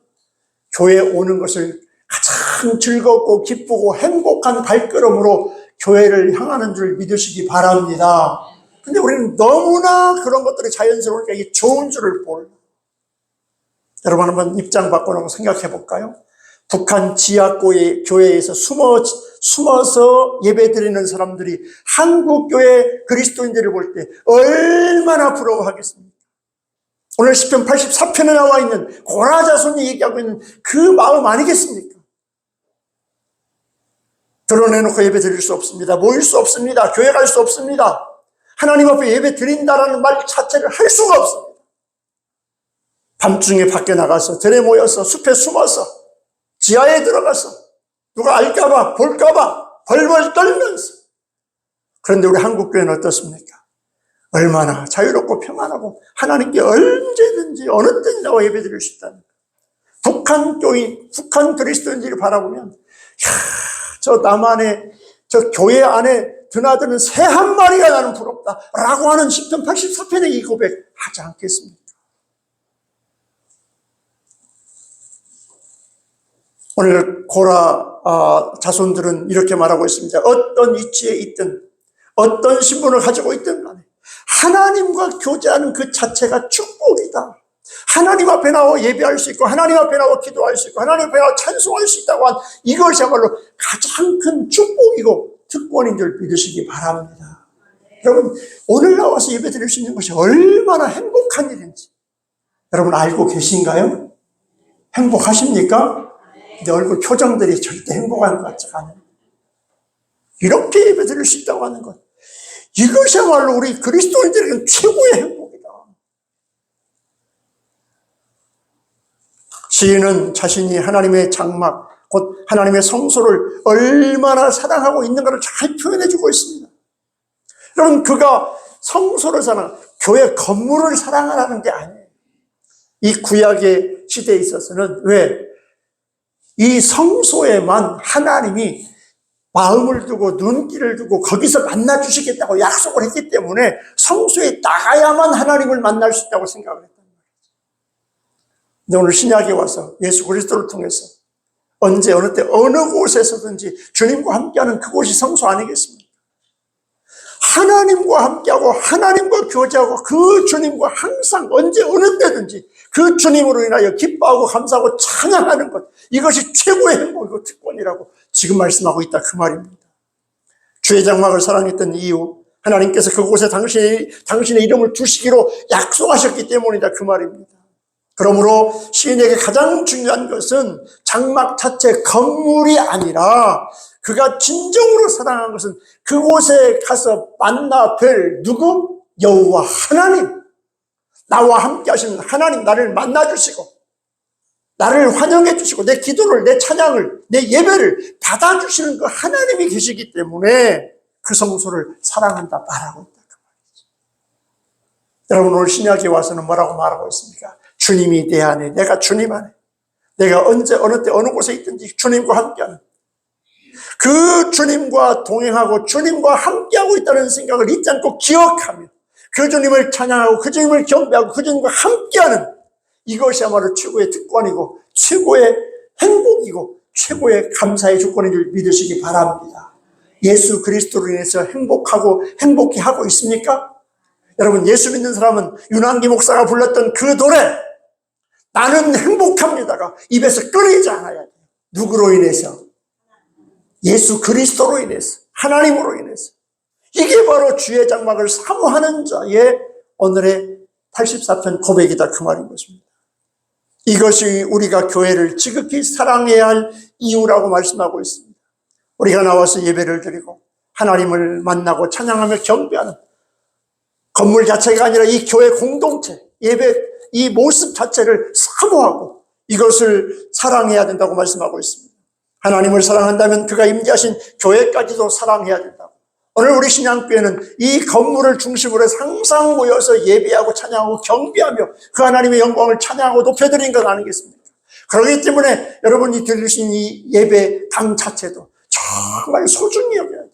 교회에 오는 것을 가장 즐겁고 기쁘고 행복한 발걸음으로 교회를 향하는 줄 믿으시기 바랍니다. 근데 우리는 너무나 그런 것들이 자연스러우니까 이게 좋은 줄을 몰라. 여러분 한번 입장 바꿔놓고 생각해 볼까요? 북한 지하교회에서 숨어서 예배드리는 사람들이 한국 교회 그리스도인들을 볼 때 얼마나 부러워하겠습니까? 오늘 시편 84편에 나와 있는 고라 자손이 얘기하고 있는 그 마음 아니겠습니까? 드러내놓고 예배 드릴 수 없습니다. 모일 수 없습니다. 교회 갈 수 없습니다. 하나님 앞에 예배 드린다라는 말 자체를 할 수가 없습니다. 밤중에 밖에 나가서 들에 모여서 숲에 숨어서 지하에 들어가서 누가 알까봐 볼까봐 벌벌 떨면서. 그런데 우리 한국교회는 어떻습니까? 얼마나 자유롭고 평안하고 하나님께 언제든지 어느 때든지 나와 예배 드릴 수 있다는 거예요. 북한 그리스도인들을 바라보면 저 남한에 저 교회 안에 드나드는 새 한 마리가 나는 부럽다라고 하는 시편 84편의 이 고백 하지 않겠습니까? 오늘 고라 자손들은 이렇게 말하고 있습니다. 어떤 위치에 있든 어떤 신분을 가지고 있든 간에 하나님과 교제하는 그 자체가 축복이다. 하나님 앞에 나와 예배할 수 있고 하나님 앞에 나와 기도할 수 있고 하나님 앞에 나와 찬송할 수 있다고 한 이것이야말로 가장 큰 축복이고 특권인 줄 믿으시기 바랍니다. 여러분, 오늘 나와서 예배 드릴 수 있는 것이 얼마나 행복한 일인지 여러분 알고 계신가요? 행복하십니까? 근데 얼굴 표정들이 절대 행복한 것 같지가 않아요. 이렇게 예배 드릴 수 있다고 하는 것, 이것이야말로 우리 그리스도인들에게는 최고의 행복이다. 시인은 자신이 하나님의 장막, 곧 하나님의 성소를 얼마나 사랑하고 있는가를 잘 표현해주고 있습니다. 여러분, 그가 성소를 교회 건물을 사랑하라는 게 아니에요. 이 구약의 시대에 있어서는 왜? 이 성소에만 하나님이 마음을 두고 눈길을 두고 거기서 만나 주시겠다고 약속을 했기 때문에 성소에 나가야만 하나님을 만날 수 있다고 생각을 했단 말이죠. 근데 오늘 신약에 와서 예수 그리스도를 통해서 언제 어느 때 어느 곳에서든지 주님과 함께하는 그곳이 성소 아니겠습니까? 하나님과 함께하고 하나님과 교제하고 그 주님과 항상 언제 어느 때든지 그 주님으로 인하여 기뻐하고 감사하고 찬양하는 것, 이것이 최고의 행복이고 특권이라고 지금 말씀하고 있다 그 말입니다. 주의 장막을 사랑했던 이유, 하나님께서 그곳에 당신의 이름을 두시기로 약속하셨기 때문이다 그 말입니다. 그러므로 시인에게 가장 중요한 것은 장막 자체 건물이 아니라 그가 진정으로 사랑한 것은 그곳에 가서 만나 뵐 누구? 여호와 하나님, 나와 함께 하시는 하나님, 나를 만나주시고 나를 환영해 주시고 내 기도를, 내 찬양을, 내 예배를 받아주시는 그 하나님이 계시기 때문에 그 성소를 사랑한다 말하고 있다 그 말이죠. 여러분, 오늘 신약에 와서는 뭐라고 말하고 있습니까? 주님이 내 안에, 내가 주님 안에, 내가 언제 어느 때 어느 곳에 있든지 주님과 함께하는 그 주님과 동행하고 주님과 함께하고 있다는 생각을 잊지 않고 기억하며 그 주님을 찬양하고 그 주님을 경배하고 그 주님과 함께하는 이것이야말로 최고의 특권이고 최고의 행복이고 최고의 감사의 조건인 줄 믿으시기 바랍니다. 예수 그리스도로 인해서 행복하고 행복히 하고 있습니까? 여러분, 예수 믿는 사람은 윤한기 목사가 불렀던 그 노래 나는 행복합니다가 입에서 끊이지 않아야 돼요. 누구로 인해서? 예수 그리스도로 인해서, 하나님으로 인해서. 이게 바로 주의 장막을 사모하는 자의 오늘의 84편 고백이다 그 말인 것입니다. 이것이 우리가 교회를 지극히 사랑해야 할 이유라고 말씀하고 있습니다. 우리가 나와서 예배를 드리고 하나님을 만나고 찬양하며 경배하는 건물 자체가 아니라 이 교회 공동체, 예배 이 모습 자체를 사모하고 이것을 사랑해야 된다고 말씀하고 있습니다. 하나님을 사랑한다면 그가 임재하신 교회까지도 사랑해야 된다고. 오늘 우리 신앙교회는 이 건물을 중심으로 해서 항상 모여서 예배하고 찬양하고 경배하며 그 하나님의 영광을 찬양하고 높여드린 것 아니겠습니까? 그렇기 때문에 여러분이 들으신 이 예배 당 자체도 정말 소중히 여겨야 돼요.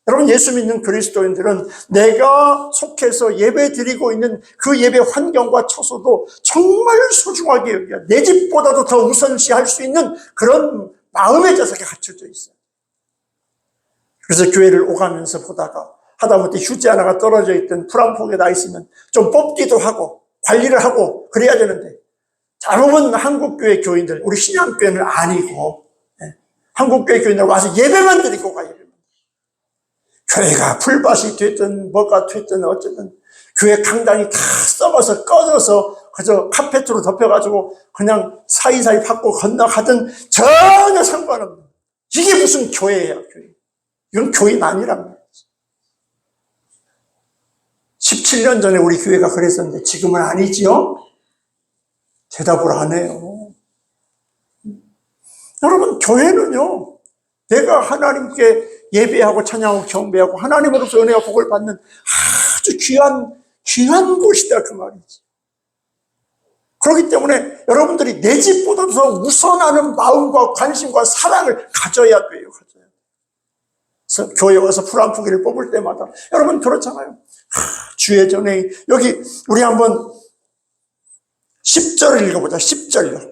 여러분, 예수 믿는 그리스도인들은 내가 속해서 예배 드리고 있는 그 예배 환경과 처소도 정말 소중하게 여겨야 돼요. 내 집보다도 더 우선시할 수 있는 그런 마음의 자세가 갖춰져 있어요. 그래서 교회를 오가면서 보다가 하다못해 휴지 하나가 떨어져 있던 풀 한 폭에 나 있으면 좀 뽑기도 하고 관리를 하고 그래야 되는데, 대부분 한국교회 교인들, 우리 신앙교회는 아니고 한국교회 교인들 와서 예배만 드리고 가요. 교회가 풀밭이 됐든 뭐가 됐든 어쨌든 교회 강당이 다 썩어서 꺼져서 그저 카페트로 덮여가지고 그냥 사이사이 받고 건너가든 전혀 상관없는, 이게 무슨 교회예요? 교회. 이건 교인 아니란 말이지. 17년 전에 우리 교회가 그랬었는데 지금은 아니지요? 대답을 안 해요. 여러분, 교회는요, 내가 하나님께 예배하고 찬양하고 경배하고 하나님으로서 은혜와 복을 받는 아주 귀한 곳이다 그 말이지. 그렇기 때문에 여러분들이 내 집보다 더 우선하는 마음과 관심과 사랑을 가져야 돼요. 그래서 교회 와서 풀 한 포기를 뽑을 때마다 여러분 그렇잖아요. 주의 전에 여기 우리 한번 10절을 읽어보자. 10절요.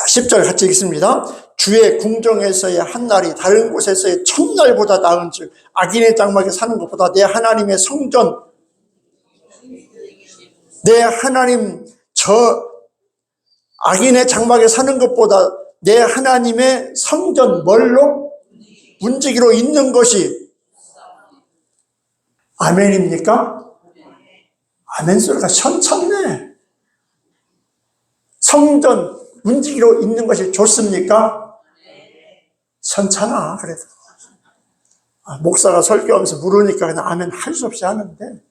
10절 같이 읽습니다. 주의 궁정에서의 한날이 다른 곳에서의 첫날보다 나은 즉 악인의 장막에 사는 것보다 내 하나님의 성전, 내 하나님 악인의 장막에 사는 것보다 내 하나님의 성전 뭘로? 문지기로 있는 것이 아멘입니까? 아멘 소리가 현찮네. 성전 문지기로 있는 것이 좋습니까? 현찮아. 그래도 목사가 설교하면서 물으니까 그냥 아멘 할 수 없이 하는데,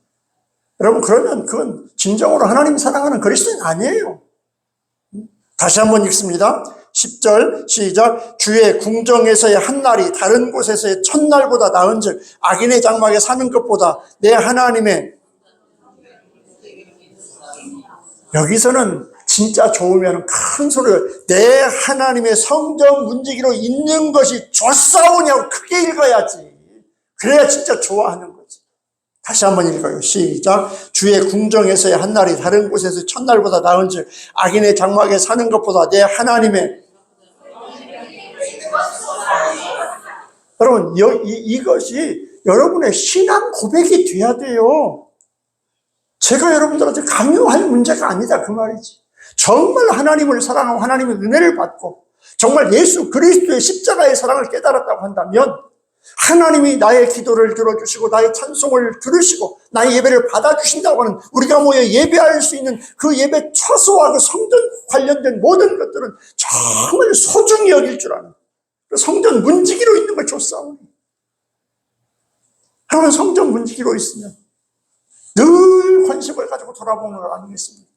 여러분 그러면 그건 진정으로 하나님 사랑하는 그리스도인 아니에요. 다시 한번 읽습니다. 10절 시작. 주의 궁정에서의 한날이 다른 곳에서의 첫날보다 나은즉 악인의 장막에 사는 것보다 내 하나님의, 여기서는 진짜 좋으면 큰 소리로 내 하나님의 성전 문지기로 있는 것이 좋사오냐고 크게 읽어야지. 그래야 진짜 좋아하는 거지. 다시 한번 읽어요. 시작. 주의 궁정에서의 한 날이 다른 곳에서 첫날보다 나은즉 악인의 장막에 사는 것보다 내 하나님의 여러분 이것이 여러분의 신앙 고백이 돼야 돼요. 제가 여러분들한테 강요할 문제가 아니다 그 말이지. 정말 하나님을 사랑하고 하나님의 은혜를 받고 정말 예수 그리스도의 십자가의 사랑을 깨달았다고 한다면 하나님이 나의 기도를 들어주시고 나의 찬송을 들으시고 나의 예배를 받아주신다고 하는 우리가 모여 예배할 수 있는 그 예배 처소와 그 성전 관련된 모든 것들은 정말 소중히 여길 줄 아는 그 성전 문지기로 있는 걸 좋사오니 그러면 성전 문지기로 있으면 늘 관심을 가지고 돌아보는 것 아니겠습니까?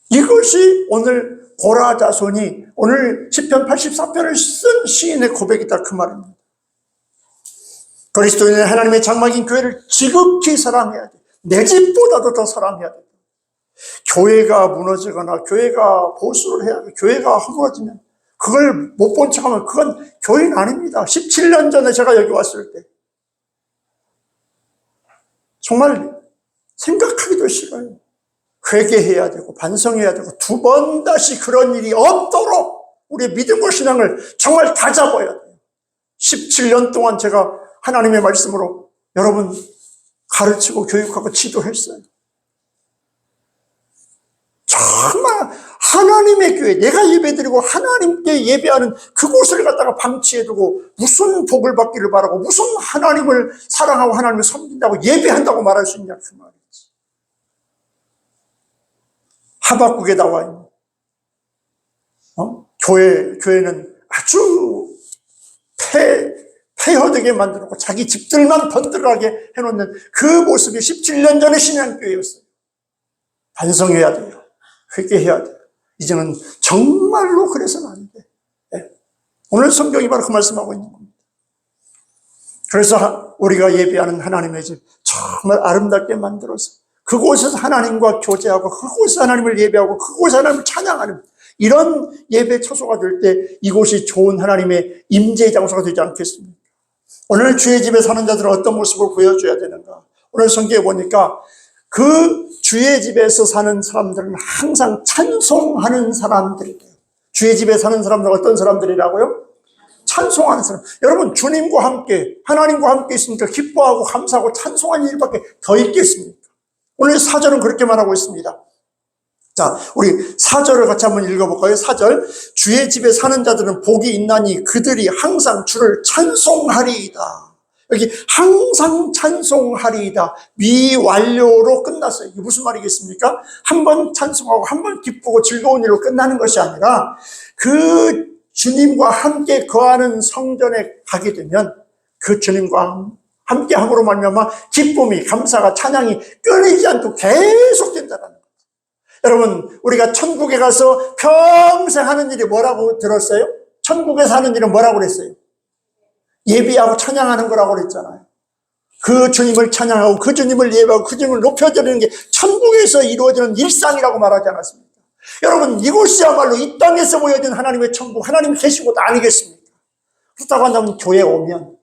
이것이 오늘 고라 자손이 오늘 시편 84편을 쓴 시인의 고백이다 그 말입니다. 그리스도인은 하나님의 장막인 교회를 지극히 사랑해야 돼. 내 집보다도 더 사랑해야 돼. 교회가 무너지거나 교회가 보수를 해야 돼. 교회가 허물어지면 그걸 못 본 척하면 그건 교인 아닙니다. 17년 전에 제가 여기 왔을 때 정말 생각하기도 싫어요. 회개해야 되고 반성해야 되고 두 번 다시 그런 일이 없도록 우리의 믿음과 신앙을 정말 다잡아야 돼요. 17년 동안 제가 하나님의 말씀으로 여러분 가르치고 교육하고 지도했어요. 정말 하나님의 교회, 내가 예배드리고 하나님께 예배하는 그곳을 갖다가 방치해두고 무슨 복을 받기를 바라고 무슨 하나님을 사랑하고 하나님을 섬긴다고 예배한다고 말할 수 있냐 그 말이지. 하박국에 나와 있는 교회는 아주 폐허되게 만들었고 자기 집들만 번들하게 해놓는 그 모습이 17년 전의 신앙교회였어요. 반성해야 돼요. 회개해야 돼요. 이제는 정말로 그래서는 안 돼. 네. 오늘 성경이 바로 그 말씀하고 있는 겁니다. 그래서 우리가 예배하는 하나님의 집 정말 아름답게 만들어서 그곳에서 하나님과 교제하고 그곳에서 하나님을 예배하고 그곳에서 하나님을 찬양하는 이런 예배 처소가 될 때 이곳이 좋은 하나님의 임재의 장소가 되지 않겠습니까? 오늘 주의 집에 사는 자들은 어떤 모습을 보여줘야 되는가? 오늘 성경에 보니까 그 주의 집에서 사는 사람들은 항상 찬송하는 사람들이에요. 주의 집에 사는 사람들은 어떤 사람들이라고요? 찬송하는 사람. 여러분 주님과 함께 하나님과 함께 있으니까 기뻐하고 감사하고 찬송하는 일밖에 더 있겠습니까? 오늘 4절은 그렇게 말하고 있습니다. 자, 우리 4절을 같이 한번 읽어볼까요? 4절. 주의 집에 사는 자들은 복이 있나니 그들이 항상 주를 찬송하리이다. 여기 항상 찬송하리이다. 미완료로 끝났어요. 이게 무슨 말이겠습니까? 한 번 찬송하고 한 번 기쁘고 즐거운 일로 끝나는 것이 아니라 그 주님과 함께 거하는 성전에 가게 되면 그 주님과 함께 함으로 말미암아 기쁨이 감사가 찬양이 끊이지 않고 계속 된다는 거예요. 여러분 우리가 천국에 가서 평생 하는 일이 뭐라고 들었어요? 천국에서 하는 일은 뭐라고 그랬어요? 예비하고 찬양하는 거라고 그랬잖아요. 그 주님을 찬양하고 그 주님을 예배하고 그 주님을 높여드리는 게 천국에서 이루어지는 일상이라고 말하지 않았습니까? 여러분 이곳이야말로 이 땅에서 보여진 하나님의 천국, 하나님이 계신 곳 아니겠습니까? 그렇다고 한다면 교회에 오면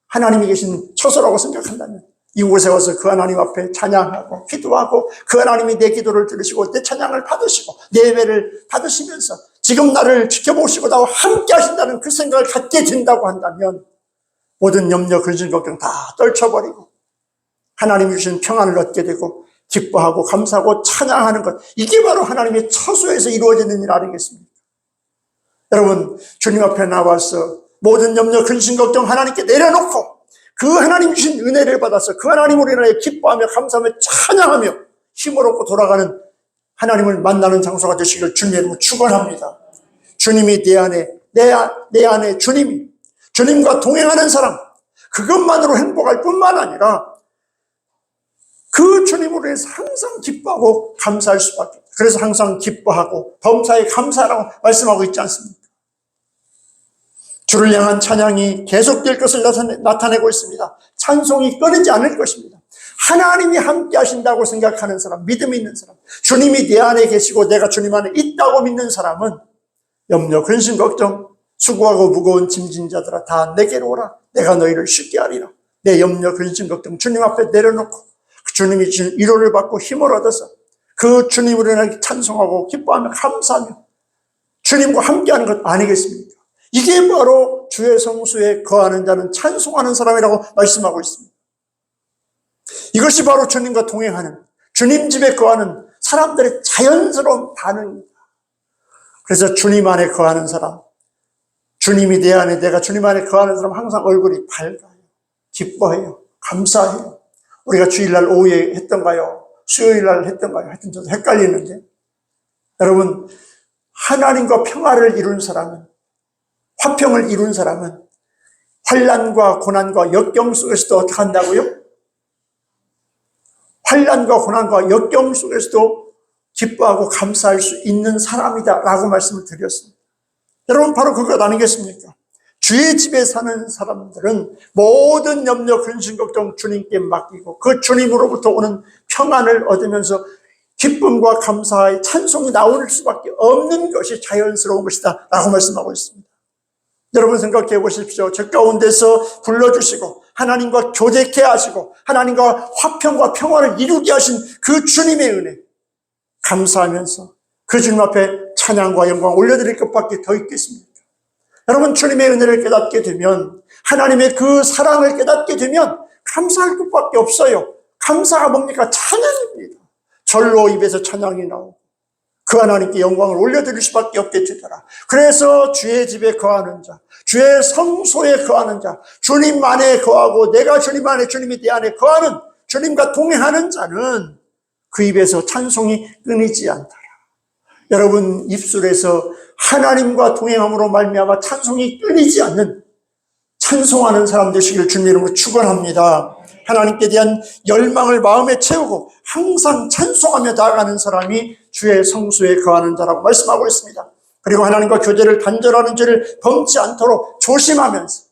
하나님이 계신 처소라고 생각한다면 이곳에 와서 그 하나님 앞에 찬양하고 기도하고 그 하나님이 내 기도를 들으시고 내 찬양을 받으시고 내 예배를 받으시면서 지금 나를 지켜보시고 나와 함께 하신다는 그 생각을 갖게 된다고 한다면 모든 염려, 근심, 걱정 다 떨쳐버리고 하나님이 주신 평안을 얻게 되고 기뻐하고 감사하고 찬양하는 것, 이게 바로 하나님의 처소에서 이루어지는 일 아니겠습니까? 여러분 주님 앞에 나와서 모든 염려, 근심, 걱정 하나님께 내려놓고 그 하나님 주신 은혜를 받아서 그 하나님으로 인하여 기뻐하며 감사하며 찬양하며 힘을 얻고 돌아가는 하나님을 만나는 장소가 되시길 주님의 이름으로 축원합니다. 주님이 내 안에 주님과 동행하는 사람, 그것만으로 행복할 뿐만 아니라 그 주님으로 인해서 항상 기뻐하고 감사할 수밖에 없어요. 그래서 항상 기뻐하고 범사에 감사라고 말씀하고 있지 않습니까? 주를 향한 찬양이 계속될 것을 나타내고 있습니다. 찬송이 끊이지 않을 것입니다. 하나님이 함께 하신다고 생각하는 사람, 믿음이 있는 사람, 주님이 내 안에 계시고 내가 주님 안에 있다고 믿는 사람은 염려, 근심, 걱정, 수고하고 무거운 짐진 자들아 다 내게로 오라. 내가 너희를 쉽게 하리라. 내 염려 근심 걱정 주님 앞에 내려놓고 그 주님이 주신 위로를 받고 힘을 얻어서 그 주님으로 인하여 찬송하고 기뻐하며 감사하며 주님과 함께하는 것 아니겠습니까? 이게 바로 주의 성수에 거하는 자는 찬송하는 사람이라고 말씀하고 있습니다. 이것이 바로 주님과 동행하는, 주님 집에 거하는 사람들의 자연스러운 반응입니다. 그래서 주님 안에 거하는 사람, 주님이 내 안에, 내가 주님 안에 거하는 사람 항상 얼굴이 밝아요. 기뻐해요. 감사해요. 우리가 주일날 오후에 했던가요? 수요일날 했던가요? 하여튼 저도 헷갈리는데, 여러분, 하나님과 평화를 이룬 사람은, 화평을 이룬 사람은 환난과 고난과 역경 속에서도 어떻게 한다고요? 환난과 고난과 역경 속에서도 기뻐하고 감사할 수 있는 사람이다 라고 말씀을 드렸습니다. 여러분, 바로 그것 아니겠습니까? 주의 집에 사는 사람들은 모든 염려, 근심, 걱정 주님께 맡기고 그 주님으로부터 오는 평안을 얻으면서 기쁨과 감사의 찬송이 나올 수밖에 없는 것이 자연스러운 것이다 라고 말씀하고 있습니다. 여러분 생각해 보십시오. 저 가운데서 불러주시고 하나님과 교제케 하시고 하나님과 화평과 평화를 이루게 하신 그 주님의 은혜 감사하면서 그 주님 앞에 찬양과 영광 올려드릴 것밖에 더 있겠습니까? 여러분, 주님의 은혜를 깨닫게 되면, 하나님의 그 사랑을 깨닫게 되면 감사할 것밖에 없어요. 감사가 뭡니까? 찬양입니다. 절로 입에서 찬양이 나오고 그 하나님께 영광을 올려드릴 수밖에 없게 되더라. 그래서 주의 집에 거하는 자, 주의 성소에 거하는 자, 주님 안에 거하고 내가 주님 안에, 주님이 내 안에 거하는, 주님과 동행하는 자는 그 입에서 찬송이 끊이지 않더라. 여러분, 입술에서 하나님과 동행함으로 말미암아 찬송이 끊이지 않는 찬송하는 사람 되시기를 주님 이름으로 축원합니다. 하나님께 대한 열망을 마음에 채우고 항상 찬송하며 나아가는 사람이 주의 성수에 거하는 자라고 말씀하고 있습니다. 그리고 하나님과 교제를 단절하는 죄를 범치 않도록 조심하면서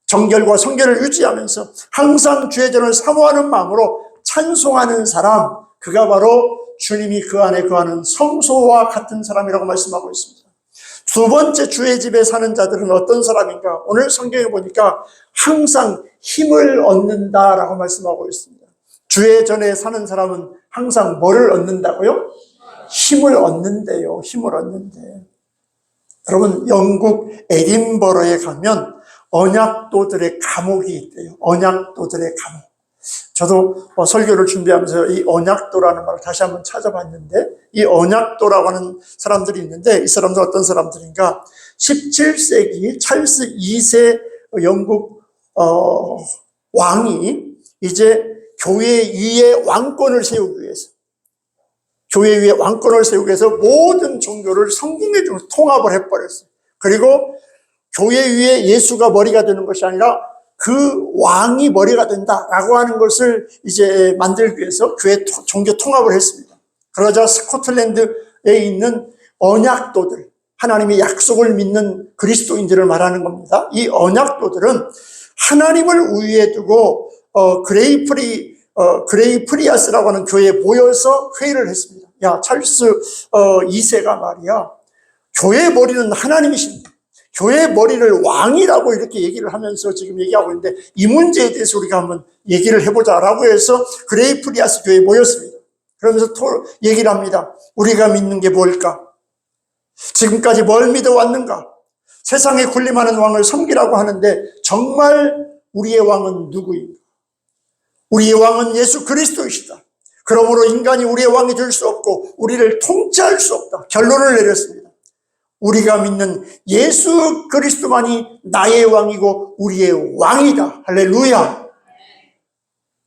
정결과 성결을 유지하면서 항상 주의 전을 사모하는 마음으로 찬송하는 사람, 그가 바로 주님이 그 안에 거하는 성소와 같은 사람이라고 말씀하고 있습니다. 두 번째, 주의 집에 사는 자들은 어떤 사람인가? 오늘 성경에 보니까 항상 힘을 얻는다라고 말씀하고 있습니다. 주의 전에 사는 사람은 항상 뭐를 얻는다고요? 힘을 얻는데요. 힘을 얻는데. 여러분, 영국 에딘버러에 가면 언약도들의 감옥이 있대요. 언약도들의 감옥. 저도 설교를 준비하면서 이 언약도라는 말을 다시 한번 찾아봤는데, 이 언약도라고 하는 사람들이 있는데, 이 사람들 어떤 사람들인가? 17세기 찰스 2세 영국 왕이 이제 교회 위에 왕권을 세우기 위해서, 교회 위에 왕권을 세우기 위해서 모든 종교를 성공의 중으로 통합을 해버렸어요. 그리고 교회 위에 예수가 머리가 되는 것이 아니라 그 왕이 머리가 된다라고 하는 것을 이제 만들기 위해서 교회 종교 통합을 했습니다. 그러자 스코틀랜드에 있는 언약도들, 하나님의 약속을 믿는 그리스도인들을 말하는 겁니다. 이 언약도들은 하나님을 우위에 두고 그레이프리아스라고 하는 교회에 모여서 회의를 했습니다. 야, 찰스 2세가 말이야, 교회의 머리는 하나님이십니다. 교회의 머리를 왕이라고 이렇게 얘기를 하면서 지금 얘기하고 있는데, 이 문제에 대해서 우리가 한번 얘기를 해보자라고 해서 그레이프리아스 교회에 모였습니다. 그러면서 얘기를 합니다. 우리가 믿는 게 뭘까? 지금까지 뭘 믿어왔는가? 세상에 군림하는 왕을 섬기라고 하는데 정말 우리의 왕은 누구인가? 우리의 왕은 예수 그리스도이시다. 그러므로 인간이 우리의 왕이 될 수 없고 우리를 통치할 수 없다. 결론을 내렸습니다. 우리가 믿는 예수 그리스도만이 나의 왕이고 우리의 왕이다. 할렐루야.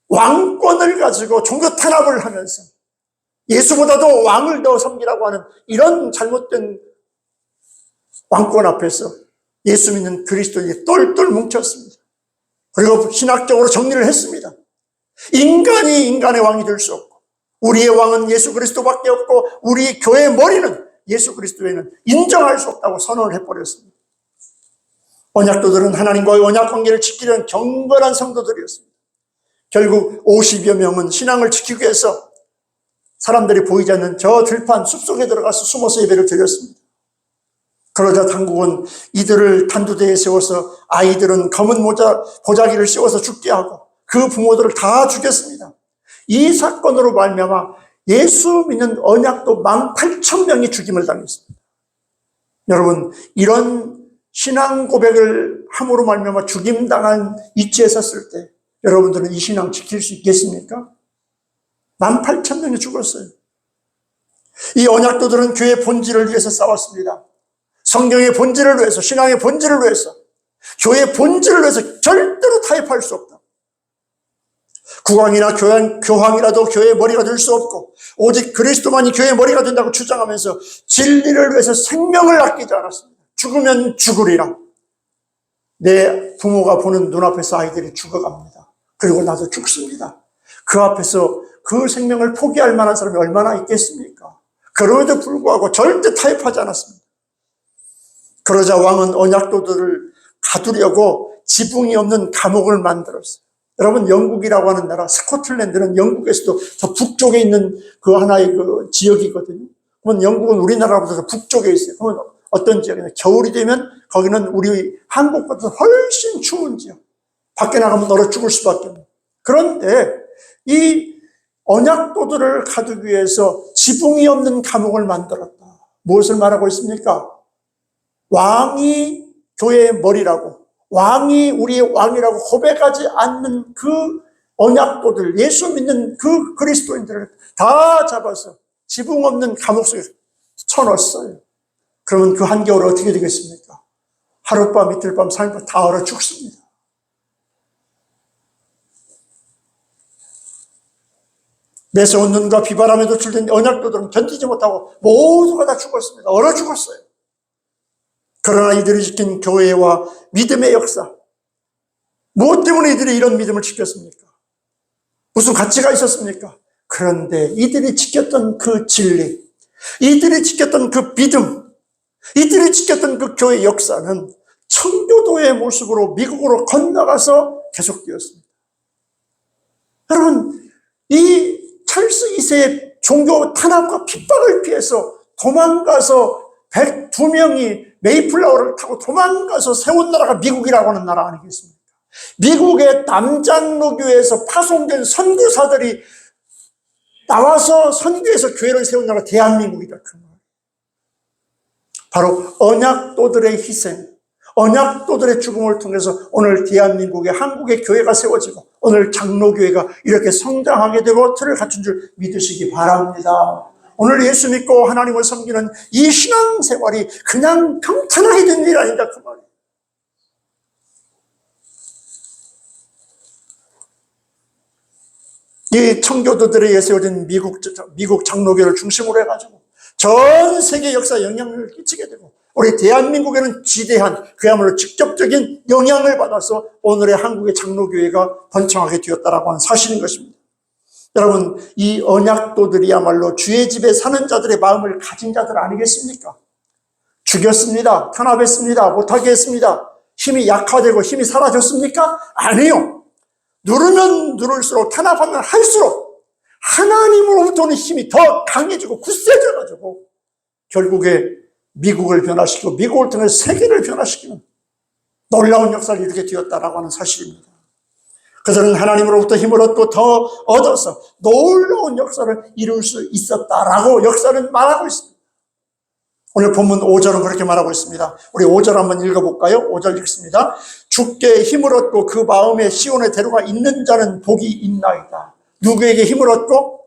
왕권을 가지고 종교 탄압을 하면서 예수보다도 왕을 더 섬기라고 하는 이런 잘못된 왕권 앞에서 예수 믿는 그리스도인이 똘똘 뭉쳤습니다. 그리고 신학적으로 정리를 했습니다. 인간이 인간의 왕이 될 수 없고 우리의 왕은 예수 그리스도밖에 없고 우리 교회의 머리는 예수 그리스도에는 인정할 수 없다고 선언을 해버렸습니다. 언약도들은 하나님과의 언약 관계를 지키려는 경건한 성도들이었습니다. 결국 50여 명은 신앙을 지키기 위해서 사람들이 보이지 않는 저 들판 숲속에 들어가서 숨어서 예배를 드렸습니다. 그러자 당국은 이들을 단두대에 세워서 아이들은 검은 보자기를 씌워서 죽게 하고 그 부모들을 다 죽였습니다. 이 사건으로 말미암아 예수 믿는 언약도 18,000명이 죽임을 당했습니다. 여러분, 이런 신앙 고백을 함으로 말미암아 죽임당한 위치에 섰을 때 여러분들은 이 신앙 지킬 수 있겠습니까? 18,000명이 죽었어요. 이 언약도들은 교회의 본질을 위해서 싸웠습니다. 성경의 본질을 위해서, 신앙의 본질을 위해서, 교회의 본질을 위해서 절대로 타협할 수 없다. 국왕이나 교황이라도 교회의 머리가 될 수 없고 오직 그리스도만이 교회의 머리가 된다고 주장하면서 진리를 위해서 생명을 아끼지 않았습니다. 죽으면 죽으리라. 내 부모가 보는 눈앞에서 아이들이 죽어갑니다. 그리고 나도 죽습니다. 그 앞에서 그 생명을 포기할 만한 사람이 얼마나 있겠습니까? 그럼에도 불구하고 절대 타협하지 않았습니다. 그러자 왕은 언약도들을 가두려고 지붕이 없는 감옥을 만들었어요. 여러분, 영국이라고 하는 나라, 스코틀랜드는 영국에서도 더 북쪽에 있는 그 하나의 그 지역이거든요. 그러면 영국은 우리나라보다 더 북쪽에 있어요. 그러면 어떤 지역이냐? 겨울이 되면 거기는 우리 한국보다 훨씬 추운 지역. 밖에 나가면 얼어 죽을 수밖에 없는. 그런데 이 언약도들을 가두기 위해서 지붕이 없는 감옥을 만들었다. 무엇을 말하고 있습니까? 왕이 교회의 머리라고, 왕이 우리의 왕이라고 고백하지 않는 그 언약도들, 예수 믿는 그 그리스도인들을 다 잡아서 지붕 없는 감옥 속에 쳐넣었어요. 그러면 그 한겨울 어떻게 되겠습니까? 하룻밤, 이틀밤, 3일밤 다 얼어 죽습니다. 매서운 눈과 비바람에 노출된 언약도들은 견디지 못하고 모두가 다 죽었습니다. 얼어 죽었어요. 그러나 이들이 지킨 교회와 믿음의 역사, 무엇 때문에 이들이 이런 믿음을 지켰습니까? 무슨 가치가 있었습니까? 그런데 이들이 지켰던 그 진리, 이들이 지켰던 그 믿음, 이들이 지켰던 그 교회 역사는 청교도의 모습으로 미국으로 건너가서 계속되었습니다. 여러분, 이 찰스 2세의 종교 탄압과 핍박을 피해서 도망가서 102명이 메이플라워를 타고 도망가서 세운 나라가 미국이라고 하는 나라 아니겠습니까? 미국의 남장로교회에서 파송된 선교사들이 나와서 선교해서 교회를 세운 나라가 대한민국이다. 그 말. 바로 언약도들의 희생, 언약도들의 죽음을 통해서 오늘 대한민국의 한국의 교회가 세워지고 오늘 장로교회가 이렇게 성장하게 되고 틀을 갖춘 줄 믿으시기 바랍니다. 오늘 예수 믿고 하나님을 섬기는 이 신앙생활이 그냥 평탄하게 된 일 아니다 그 말이에요. 이 청교도들에 세워진 미국 장로교를 중심으로 해가지고 전 세계 역사에 영향을 끼치게 되고 우리 대한민국에는 지대한 그야말로 직접적인 영향을 받아서 오늘의 한국의 장로교회가 번창하게 되었다라고 하는 사실인 것입니다. 여러분, 이 언약도들이야말로 주의 집에 사는 자들의 마음을 가진 자들 아니겠습니까? 죽였습니다. 탄압했습니다. 못하게 했습니다. 힘이 약화되고 힘이 사라졌습니까? 아니요. 누르면 누를수록, 탄압하면 할수록 하나님으로부터 오는 힘이 더 강해지고 굳세져가지고 결국에 미국을 변화시키고 미국을 통해 세계를 변화시키는 놀라운 역사를 이루게 되었다라고 하는 사실입니다. 그들은 하나님으로부터 힘을 얻고 더 얻어서 놀라운 역사를 이룰 수 있었다라고 역사는 말하고 있습니다. 오늘 본문 5절은 그렇게 말하고 있습니다. 우리 5절 한번 읽어볼까요? 5절 읽습니다. 주께 힘을 얻고 그 마음에 시온의 대로가 있는 자는 복이 있나이다. 누구에게 힘을 얻고?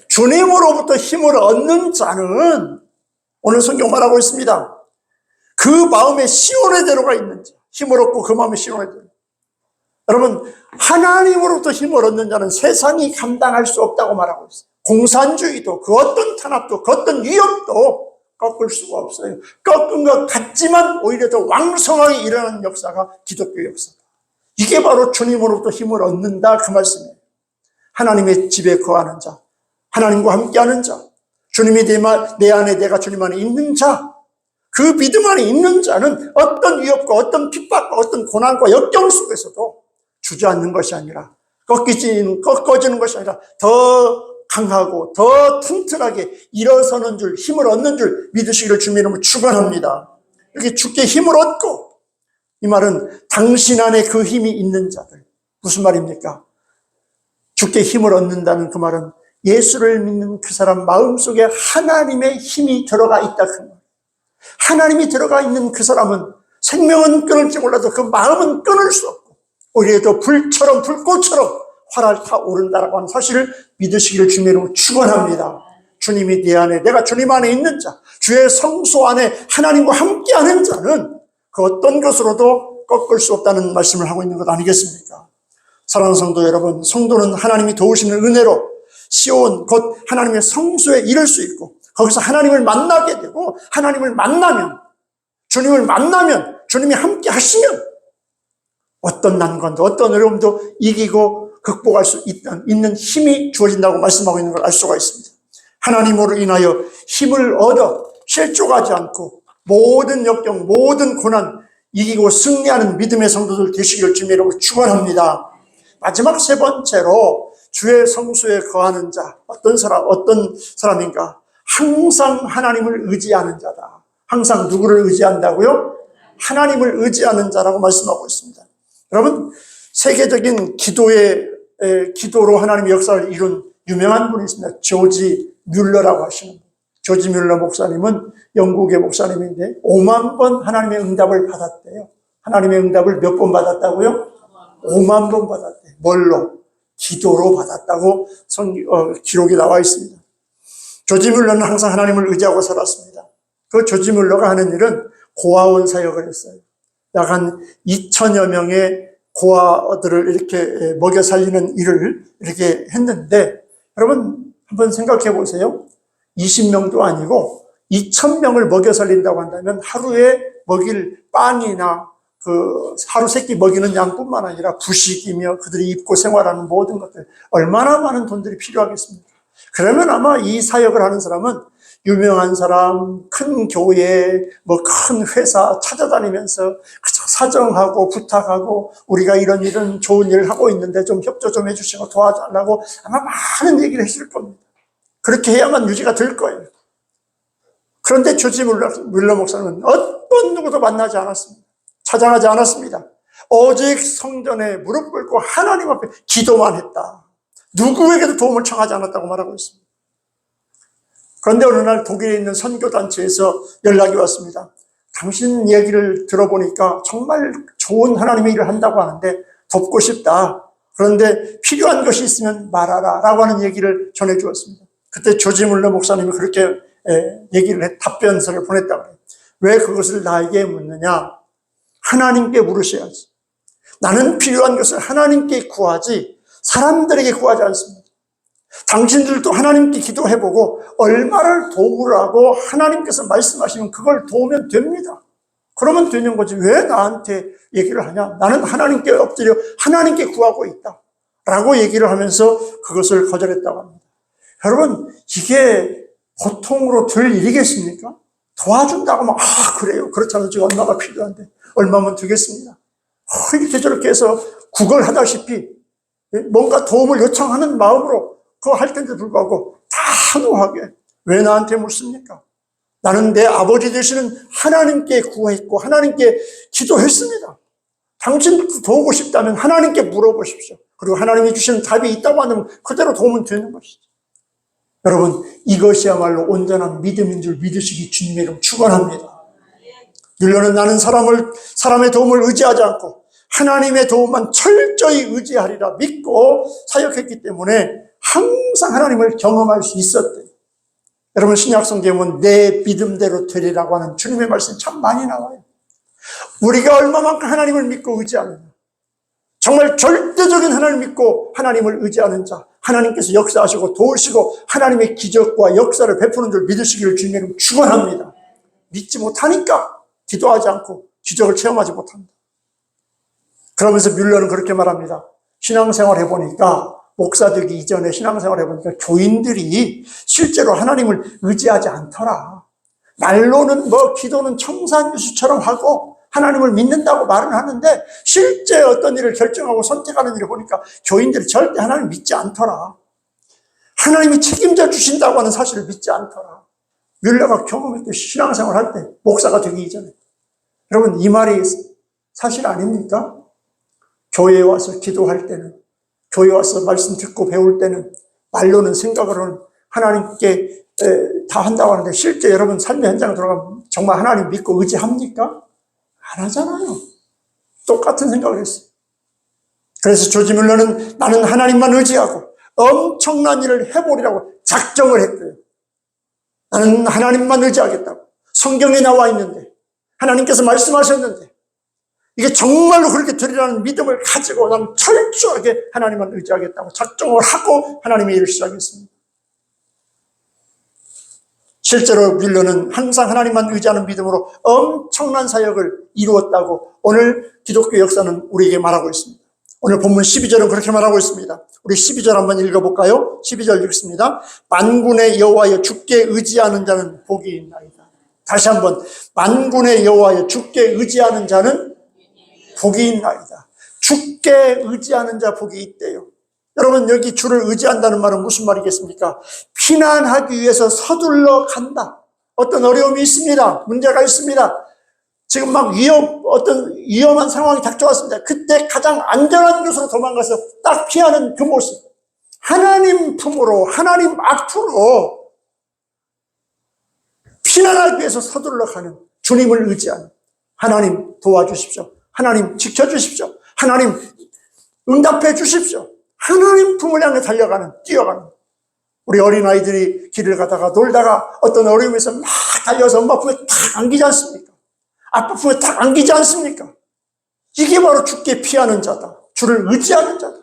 주님으로부터 힘을 얻는 자는 오늘 성경 말하고 있습니다. 그 마음에 시온의 대로가 있는 자, 힘을 얻고 그 마음에 시온의 대로. 여러분, 하나님으로부터 힘을 얻는 자는 세상이 감당할 수 없다고 말하고 있어요. 공산주의도 그 어떤 탄압도 그 어떤 위협도 꺾을 수가 없어요. 꺾은 것 같지만 오히려 더 왕성하게 일어나는 역사가 기독교 역사다. 이게 바로 주님으로부터 힘을 얻는다 그 말씀이에요. 하나님의 집에 거하는 자, 하나님과 함께하는 자, 주님이 내 안에 내가 주님 안에 있는 자, 그 믿음 안에 있는 자는 어떤 위협과 어떤 핍박과 어떤 고난과 역경 속에서도 주저앉는 것이 아니라 꺾어지는 것이 아니라 더 강하고 더 튼튼하게 일어서는 줄, 힘을 얻는 줄 믿으시기를 주님의 이름으로 축원합니다. 이렇게 주께 힘을 얻고, 이 말은 당신 안에 그 힘이 있는 자들. 무슨 말입니까? 주께 힘을 얻는다는 그 말은 예수를 믿는 그 사람 마음속에 하나님의 힘이 들어가 있다 그 말. 하나님이 들어가 있는 그 사람은 생명은 끊을지 몰라도 그 마음은 끊을 수 없고, 오히려 더 불처럼 불꽃처럼 활활 타오른다라고 하는 사실을 믿으시기를 주님의 이름으로 축원합니다. 주님이 내 안에, 내가 주님 안에 있는 자, 주의 성소 안에 하나님과 함께하는 자는 그 어떤 것으로도 꺾을 수 없다는 말씀을 하고 있는 것 아니겠습니까? 사랑하는 성도 여러분, 성도는 하나님이 도우시는 은혜로 시온 곧 하나님의 성소에 이를 수 있고, 거기서 하나님을 만나게 되고, 하나님을 만나면, 주님을 만나면, 주님이 함께 하시면 어떤 난관도 어떤 어려움도 이기고 극복할 수 있는 힘이 주어진다고 말씀하고 있는 걸 알 수가 있습니다. 하나님으로 인하여 힘을 얻어 실족하지 않고 모든 역경, 모든 고난 이기고 승리하는 믿음의 성도들 되시기를 주님의 이름으로 축원합니다. 마지막 세 번째로 주의 성소에 거하는 자, 어떤 사람인가? 항상 하나님을 의지하는 자다. 항상 누구를 의지한다고요? 하나님을 의지하는 자라고 말씀하고 있습니다. 여러분, 세계적인 기도로 하나님의 역사를 이룬 유명한 분이 있습니다. 조지 뮬러라고 하시는 분. 조지 뮬러 목사님은 영국의 목사님인데 5만 번 하나님의 응답을 받았대요. 하나님의 응답을 몇 번 받았다고요? 5만 번 받았대요. 뭘로? 기도로 받았다고 기록이 나와 있습니다. 조지 뮬러는 항상 하나님을 의지하고 살았습니다. 그 조지 뮬러가 하는 일은 고아원 사역을 했어요. 약 한 2천여 명의 고아들을 이렇게 먹여 살리는 일을 이렇게 했는데, 여러분 한번 생각해 보세요. 20명도 아니고 2,000명을 먹여 살린다고 한다면 하루에 먹일 빵이나 그 하루 세끼 먹이는 양뿐만 아니라 부식이며 그들이 입고 생활하는 모든 것들, 얼마나 많은 돈들이 필요하겠습니까? 그러면 아마 이 사역을 하는 사람은 유명한 사람, 큰 교회, 큰 회사 찾아다니면서 사정하고 부탁하고, 우리가 이런 좋은 일을 하고 있는데 좀 협조 좀 해주시고 도와달라고 아마 많은 얘기를 했을 겁니다. 그렇게 해야만 유지가 될 거예요. 그런데 조지 뮬러 목사님은 어떤 누구도 만나지 않았습니다. 찾아가지 않았습니다. 오직 성전에 무릎 꿇고 하나님 앞에 기도만 했다. 누구에게도 도움을 청하지 않았다고 말하고 있습니다. 그런데 어느 날 독일에 있는 선교단체에서 연락이 왔습니다. 당신 얘기를 들어보니까 정말 좋은 하나님의 일을 한다고 하는데 돕고 싶다. 그런데 필요한 것이 있으면 말하라 라고 하는 얘기를 전해주었습니다. 그때 조지 뮬러 목사님이 그렇게 답변서를 보냈다고 해요. 왜 그것을 나에게 묻느냐? 하나님께 물으셔야지. 나는 필요한 것을 하나님께 구하지 사람들에게 구하지 않습니다. 당신들도 하나님께 기도해보고 얼마를 도우라고 하나님께서 말씀하시면 그걸 도우면 됩니다. 그러면 되는 거지. 왜 나한테 얘기를 하냐? 나는 하나님께 엎드려 하나님께 구하고 있다 라고 얘기를 하면서 그것을 거절했다고 합니다. 여러분, 이게 보통으로 될 일이겠습니까? 도와준다고 하면 그래요. 그렇다면 지금 얼마가 필요한데 얼마면 되겠습니다. 이렇게 저렇게 해서 구걸하다시피 뭔가 도움을 요청하는 마음으로 그거 할 텐데 불구하고 단호하게 왜 나한테 묻습니까? 나는 내 아버지 되시는 하나님께 구했고 하나님께 기도했습니다. 당신도 도우고 싶다면 하나님께 물어보십시오. 그리고 하나님이 주시는 답이 있다고 하면 그대로 도우면 되는 것이죠. 여러분, 이것이야말로 온전한 믿음인 줄 믿으시기 주님의 이름 축원합니다. 뮬러는 나는 사람의 도움을 의지하지 않고 하나님의 도움만 철저히 의지하리라 믿고 사역했기 때문에 항상 하나님을 경험할 수 있었대요. 여러분, 신약 성경에 보면 내 믿음대로 되리라고 하는 주님의 말씀이 참 많이 나와요. 우리가 얼마만큼 하나님을 믿고 의지하느냐. 정말 절대적인 하나님을 믿고 하나님을 의지하는 자, 하나님께서 역사하시고 도우시고 하나님의 기적과 역사를 베푸는 줄 믿으시기를 주님의 축원합니다. 믿지 못하니까 기도하지 않고 기적을 체험하지 못합니다. 그러면서 뮬러는 그렇게 말합니다. 신앙생활 해보니까, 목사 되기 이전에 신앙생활 해보니까 교인들이 실제로 하나님을 의지하지 않더라. 말로는 기도는 청산유수처럼 하고 하나님을 믿는다고 말은 하는데 실제 어떤 일을 결정하고 선택하는 일을 보니까 교인들이 절대 하나님을 믿지 않더라. 하나님이 책임져 주신다고 하는 사실을 믿지 않더라. 뮬러가 경험했던 신앙생활 할 때, 목사가 되기 이전에. 여러분, 이 말이 사실 아닙니까? 교회에 와서 기도할 때는, 교회에 와서 말씀 듣고 배울 때는, 말로는 생각으로는 하나님께 다 한다고 하는데, 실제 여러분 삶의 현장에 들어가면 정말 하나님 믿고 의지합니까? 안 하잖아요. 똑같은 생각을 했어요. 그래서 조지 뮬러는 나는 하나님만 의지하고 엄청난 일을 해보리라고 작정을 했고요. 나는 하나님만 의지하겠다고. 성경에 나와 있는데, 하나님께서 말씀하셨는데, 이게 정말로 그렇게 되리라는 믿음을 가지고 나는 철저하게 하나님만 의지하겠다고 작정을 하고 하나님의 일을 시작했습니다. 실제로 뮬러는 항상 하나님만 의지하는 믿음으로 엄청난 사역을 이루었다고 오늘 기독교 역사는 우리에게 말하고 있습니다. 오늘 본문 12절은 그렇게 말하고 있습니다. 우리 12절 한번 읽어볼까요? 12절 읽습니다. 만군의 여호와여 주께 의지하는 자는 복이 있나이다. 다시 한번, 만군의 여호와여 주께 의지하는 자는 복이 있나이다. 주께 의지하는 자 복이 있대요. 여러분, 여기 주를 의지한다는 말은 무슨 말이겠습니까? 피난하기 위해서 서둘러 간다. 어떤 어려움이 있습니다. 문제가 있습니다. 지금 막 어떤 위험한 상황이 닥쳐왔습니다. 그때 가장 안전한 곳으로 도망가서 딱 피하는 그 모습. 하나님 품으로, 하나님 앞으로 피난하기 위해서 서둘러 가는 주님을 의지하는, 하나님 도와주십시오. 하나님 지켜주십시오. 하나님 응답해 주십시오. 하나님 품을 향해 달려가는, 뛰어가는. 우리 어린아이들이 길을 가다가 놀다가 어떤 어려움에서 막 달려서 엄마 품에 탁 안기지 않습니까? 아빠 품에 탁 안기지 않습니까? 이게 바로 주께 피하는 자다. 주를 의지하는 자다.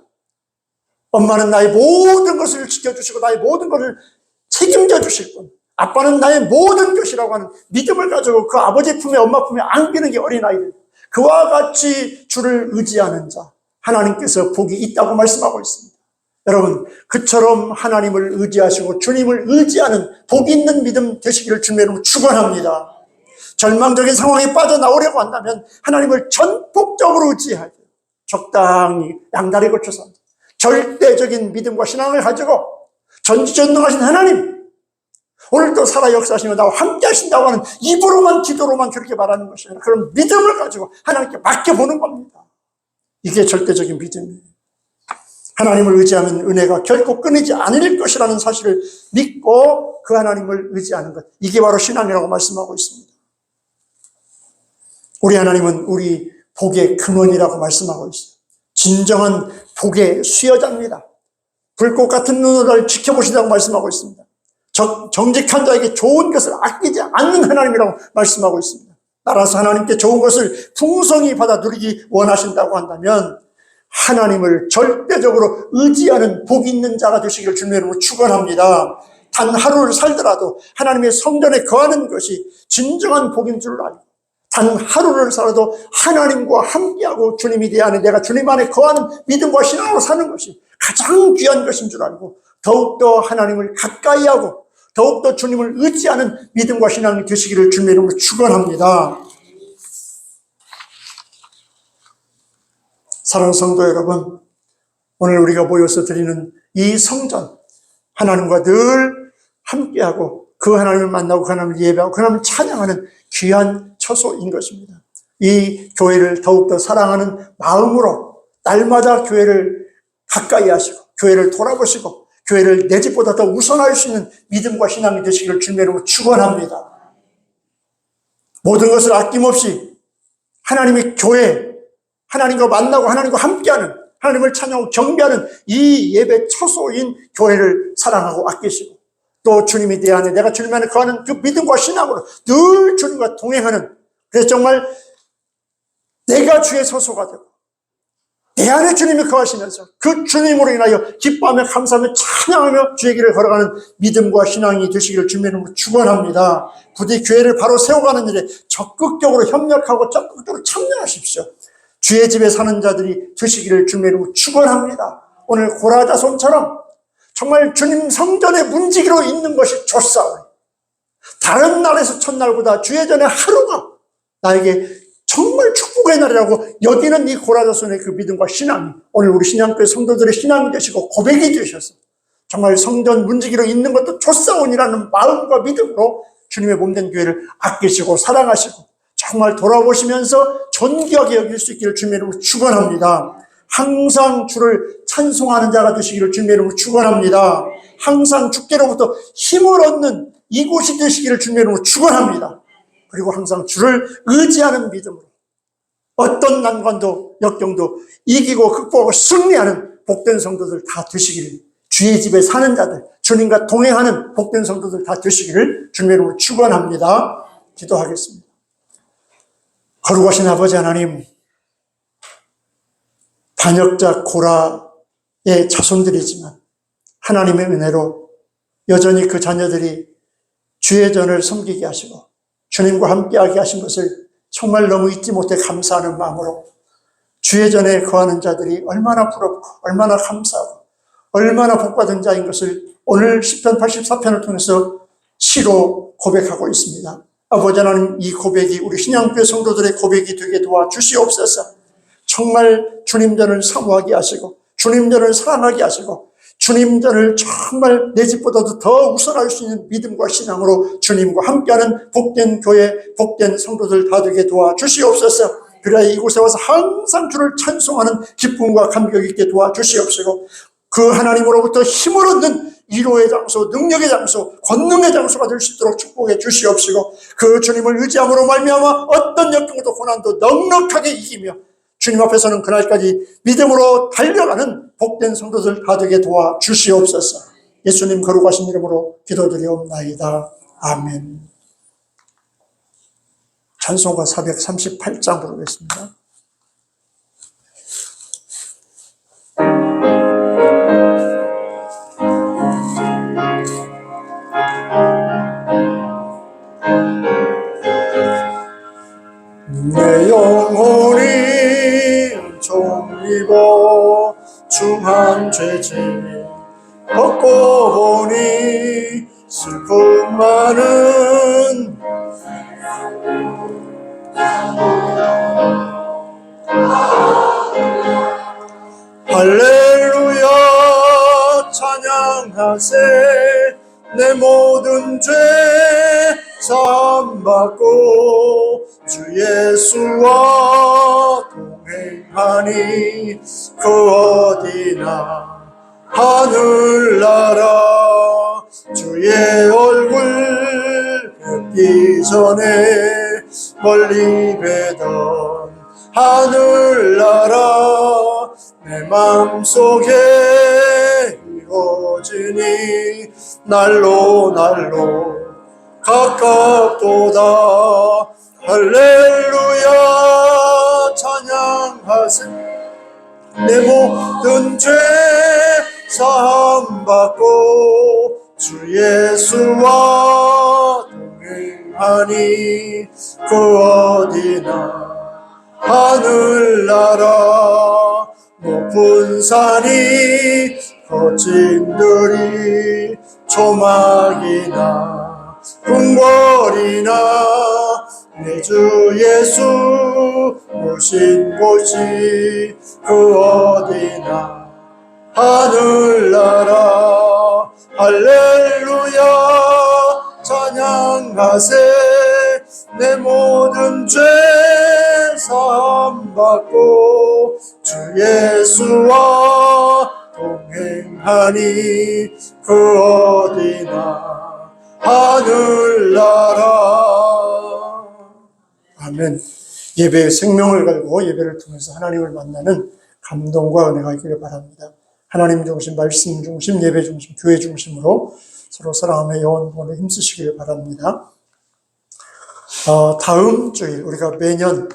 엄마는 나의 모든 것을 지켜주시고 나의 모든 것을 책임져 주실 분. 아빠는 나의 모든 것이라고 하는 믿음을 가지고 그 아버지 품에 엄마 품에 안기는 게 어린아이들. 그와 같이 주를 의지하는 자. 하나님께서 복이 있다고 말씀하고 있습니다. 여러분, 그처럼 하나님을 의지하시고 주님을 의지하는 복 있는 믿음 되시기를 주님의 이름으로 축원합니다. 절망적인 상황에 빠져나오려고 한다면 하나님을 전폭적으로 의지해야 돼요. 적당히 양다리 걸쳐서 절대적인 믿음과 신앙을 가지고 전지전능하신 하나님, 오늘도 살아 역사하시며 나와 함께 하신다고 하는 입으로만 기도로만 그렇게 말하는 것이 아니라 그런 믿음을 가지고 하나님께 맡겨보는 겁니다. 이게 절대적인 믿음이에요. 하나님을 의지하면 은혜가 결코 끊이지 않을 것이라는 사실을 믿고 그 하나님을 의지하는 것, 이게 바로 신앙이라고 말씀하고 있습니다. 우리 하나님은 우리 복의 근원이라고 말씀하고 있어요. 진정한 복의 수여자입니다. 불꽃 같은 눈으로 날 지켜보신다고 말씀하고 있습니다. 정직한 자에게 좋은 것을 아끼지 않는 하나님이라고 말씀하고 있습니다. 따라서 하나님께 좋은 것을 풍성히 받아 누리기 원하신다고 한다면 하나님을 절대적으로 의지하는 복 있는 자가 되시기를 주님의 이름으로 축원합니다. 단 하루를 살더라도 하나님의 성전에 거하는 것이 진정한 복인 줄 알고, 단 하루를 살아도 하나님과 함께하고 주님이 내 안에, 내가 주님 안에 거하는 믿음과 신앙으로 사는 것이 가장 귀한 것인 줄 알고 더욱더 하나님을 가까이 하고 더욱더 주님을 의지하는 믿음과 신앙이 되시기를 주님의 이름으로 축원합니다. 사랑하는 성도 여러분, 오늘 우리가 모여서 드리는 이 성전, 하나님과 늘 함께하고 그 하나님을 만나고 그 하나님을 예배하고 그 하나님을 찬양하는 귀한 처소인 것입니다. 이 교회를 더욱더 사랑하는 마음으로 날마다 교회를 가까이 하시고 교회를 돌아보시고 교회를 내 집보다 더 우선할 수 있는 믿음과 신앙이 되시기를 주님의 이름으로 축원합니다. 모든 것을 아낌없이 하나님의 교회, 하나님과 만나고 하나님과 함께하는, 하나님을 찬양하고 경배하는 이 예배 처소인 교회를 사랑하고 아끼시고 또 주님이 내 안에, 내가 주님 안에 거하는 그 믿음과 신앙으로 늘 주님과 동행하는, 그래서 정말 내가 주의 처소가 되고 내 안에 주님이 거하시면서 그 주님으로 인하여 기뻐하며 감사하며 찬양하며 주의 길을 걸어가는 믿음과 신앙이 되시기를 주님의 이름으로 축원합니다. 부디 교회를 바로 세워가는 일에 적극적으로 협력하고 적극적으로 참여하십시오. 주의 집에 사는 자들이 되시기를 주님의 이름으로 축원합니다. 오늘 고라자손처럼 정말 주님 성전에 문지기로 있는 것이 좋사오니 다른 날에서 첫날보다 주의 전에 하루가 나에게 정말 축복의 날이라고 여기는 이 고라자손의 그 믿음과 신앙이 오늘 우리 신앙교회 성도들의 신앙이 되시고 고백이 되셔서 정말 성전 문지기로 있는 것도 좋사온이라는 마음과 믿음으로 주님의 몸된 교회를 아끼시고 사랑하시고 정말 돌아보시면서 존귀하게 여길 수 있기를 주님의 이름으로 축원합니다. 항상 주를 찬송하는 자가 되시기를 주님의 이름으로 축원합니다. 항상 주께로부터 힘을 얻는 이곳이 되시기를 주님의 이름으로 축원합니다. 그리고 항상 주를 의지하는 믿음으로 어떤 난관도 역경도 이기고 극복하고 승리하는 복된 성도들 다 되시기를, 주의 집에 사는 자들, 주님과 동행하는 복된 성도들 다 되시기를 주님의 이름으로 축원합니다. 기도하겠습니다. 거룩하신 아버지 하나님, 반역자 고라의 자손들이지만 하나님의 은혜로 여전히 그 자녀들이 주의 전을 섬기게 하시고 주님과 함께하게 하신 것을 정말 너무 잊지 못해 감사하는 마음으로 주의 전에 거하는 자들이 얼마나 부럽고 얼마나 감사하고 얼마나 복받은 자인 것을 오늘 시편 84편을 통해서 시로 고백하고 있습니다. 아버지 하나님, 이 고백이 우리 신양교회 성도들의 고백이 되게 도와주시옵소서. 정말 주님 전을 사모하게 하시고 주님 전을 사랑하게 하시고 주님 전을 정말 내 집보다도 더 우선할 수 있는 믿음과 신앙으로 주님과 함께하는 복된 교회, 복된 성도들 다 되게 도와주시옵소서. 그래야 이곳에 와서 항상 주를 찬송하는 기쁨과 감격 있게 도와주시옵시고 그 하나님으로부터 힘을 얻는 위로의 장소, 능력의 장소, 권능의 장소가 될 수 있도록 축복해 주시옵시고 그 주님을 의지함으로 말미암아 어떤 역경도 고난도 넉넉하게 이기며 주님 앞에서는 그날까지 믿음으로 달려가는 복된 성도들 다 되게 도와주시옵소서. 예수님 거룩하신 이름으로 기도드리옵나이다. 아멘. 찬송가 438장 부르겠습니다. 내 영혼이 종이고 중한 죄짐 벗고 보니 슬픔 많은 할렐루야 찬양하세 내 모든 죄 사함받고 주 예수와 동행하니 그 어디나 하늘나라 주의 얼굴 뵙기 전에 멀리 뵈던 하늘나라 내 맘속에 이루어지니 날로 날로 가깝도다. 할렐루야 찬양하세 내 모든 죄 사함받고 주 예수와 동행하니 그 어디나 하늘나라 높은 산이 거친 들이 조막이나 궁궐이나 내 주 예수 모신 곳이 그 어디나 하늘나라 할렐루야 찬양하세 내 모든 죄 사함받고 주 예수와 동행하니 그 어디나 하늘나라. 아멘. 예배의 생명을 걸고 예배를 통해서 하나님을 만나는 감동과 은혜가 있기를 바랍니다. 하나님 중심, 말씀 중심, 예배 중심, 교회 중심으로 서로 사랑하며 영혼본에 힘쓰시기를 바랍니다. 다음 주일 우리가 매년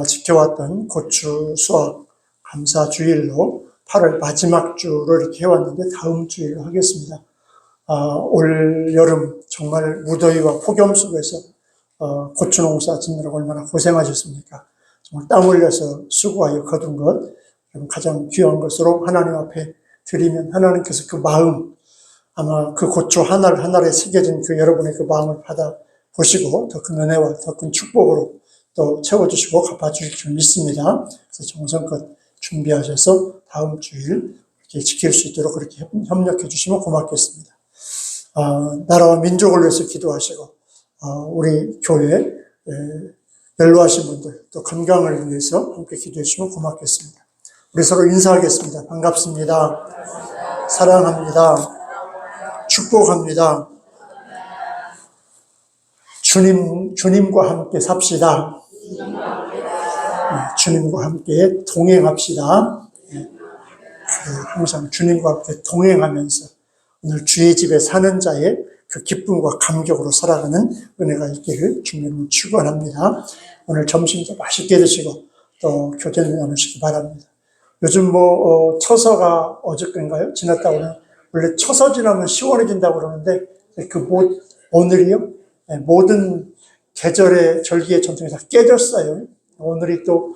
지켜왔던 고추 수확 감사 주일로 8월 마지막 주를 이렇게 해왔는데 다음 주일로 하겠습니다. 올 여름 정말 무더위와 폭염 속에서 고추 농사 짓느라고 얼마나 고생하셨습니까? 정말 땀 흘려서 수고하여 거둔 것 가장 귀한 것으로 하나님 앞에 드리면 하나님께서 그 마음, 아마 그 고추 하나를 하나에 새겨진 그 여러분의 그 마음을 받아 보시고 더 큰 은혜와 더 큰 축복으로 또 채워주시고 갚아주실 줄 믿습니다. 그래서 정성껏 준비하셔서 다음 주일 이렇게 지킬 수 있도록 그렇게 협력해 주시면 고맙겠습니다. 나라와 민족을 위해서 기도하시고 우리 교회 연로하신 분들 또 건강을 위해서 함께 기도해 주시면 고맙겠습니다. 우리 서로 인사하겠습니다. 반갑습니다. 사랑합니다. 축복합니다. 주님과 함께 삽시다. 주님과 함께 동행합시다. 항상 주님과 함께 동행하면서 오늘 주의 집에 사는 자의 그 기쁨과 감격으로 살아가는 은혜가 있기를 주님을 축원합니다. 오늘 점심도 맛있게 드시고 또 교제를 나누시기 바랍니다. 요즘 처서가 어저께인가요? 지났다고 그러는 원래 처서 지나면 시원해진다고 그러는데 오늘이요? 모든 계절의 절기의 전통이 다 깨졌어요. 오늘이 또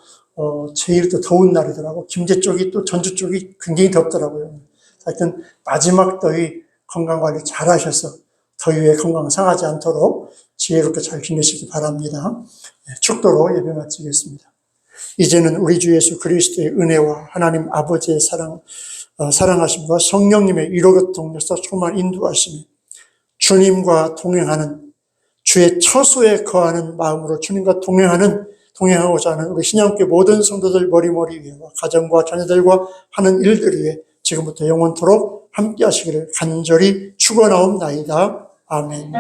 제일 또 더운 날이더라고. 김제 쪽이 또 전주 쪽이 굉장히 덥더라고요. 하여튼 마지막 더위 건강관리 잘 하셔서 더위에 건강 상하지 않도록 지혜롭게 잘 지내시기 바랍니다. 축도로 예배 마치겠습니다. 이제는 우리 주 예수 그리스도의 은혜와 하나님 아버지의 사랑하심과 성령님의 위로교통에서 충만 인도하심이 주님과 동행하는 주의 처소에 거하는 마음으로 주님과 동행하고자 하는 우리 신앙교회 모든 성도들 머리머리 위에와 가정과 자녀들과 하는 일들 위에 지금부터 영원토록 함께 하시기를 간절히 축원하옵나이다. 아멘.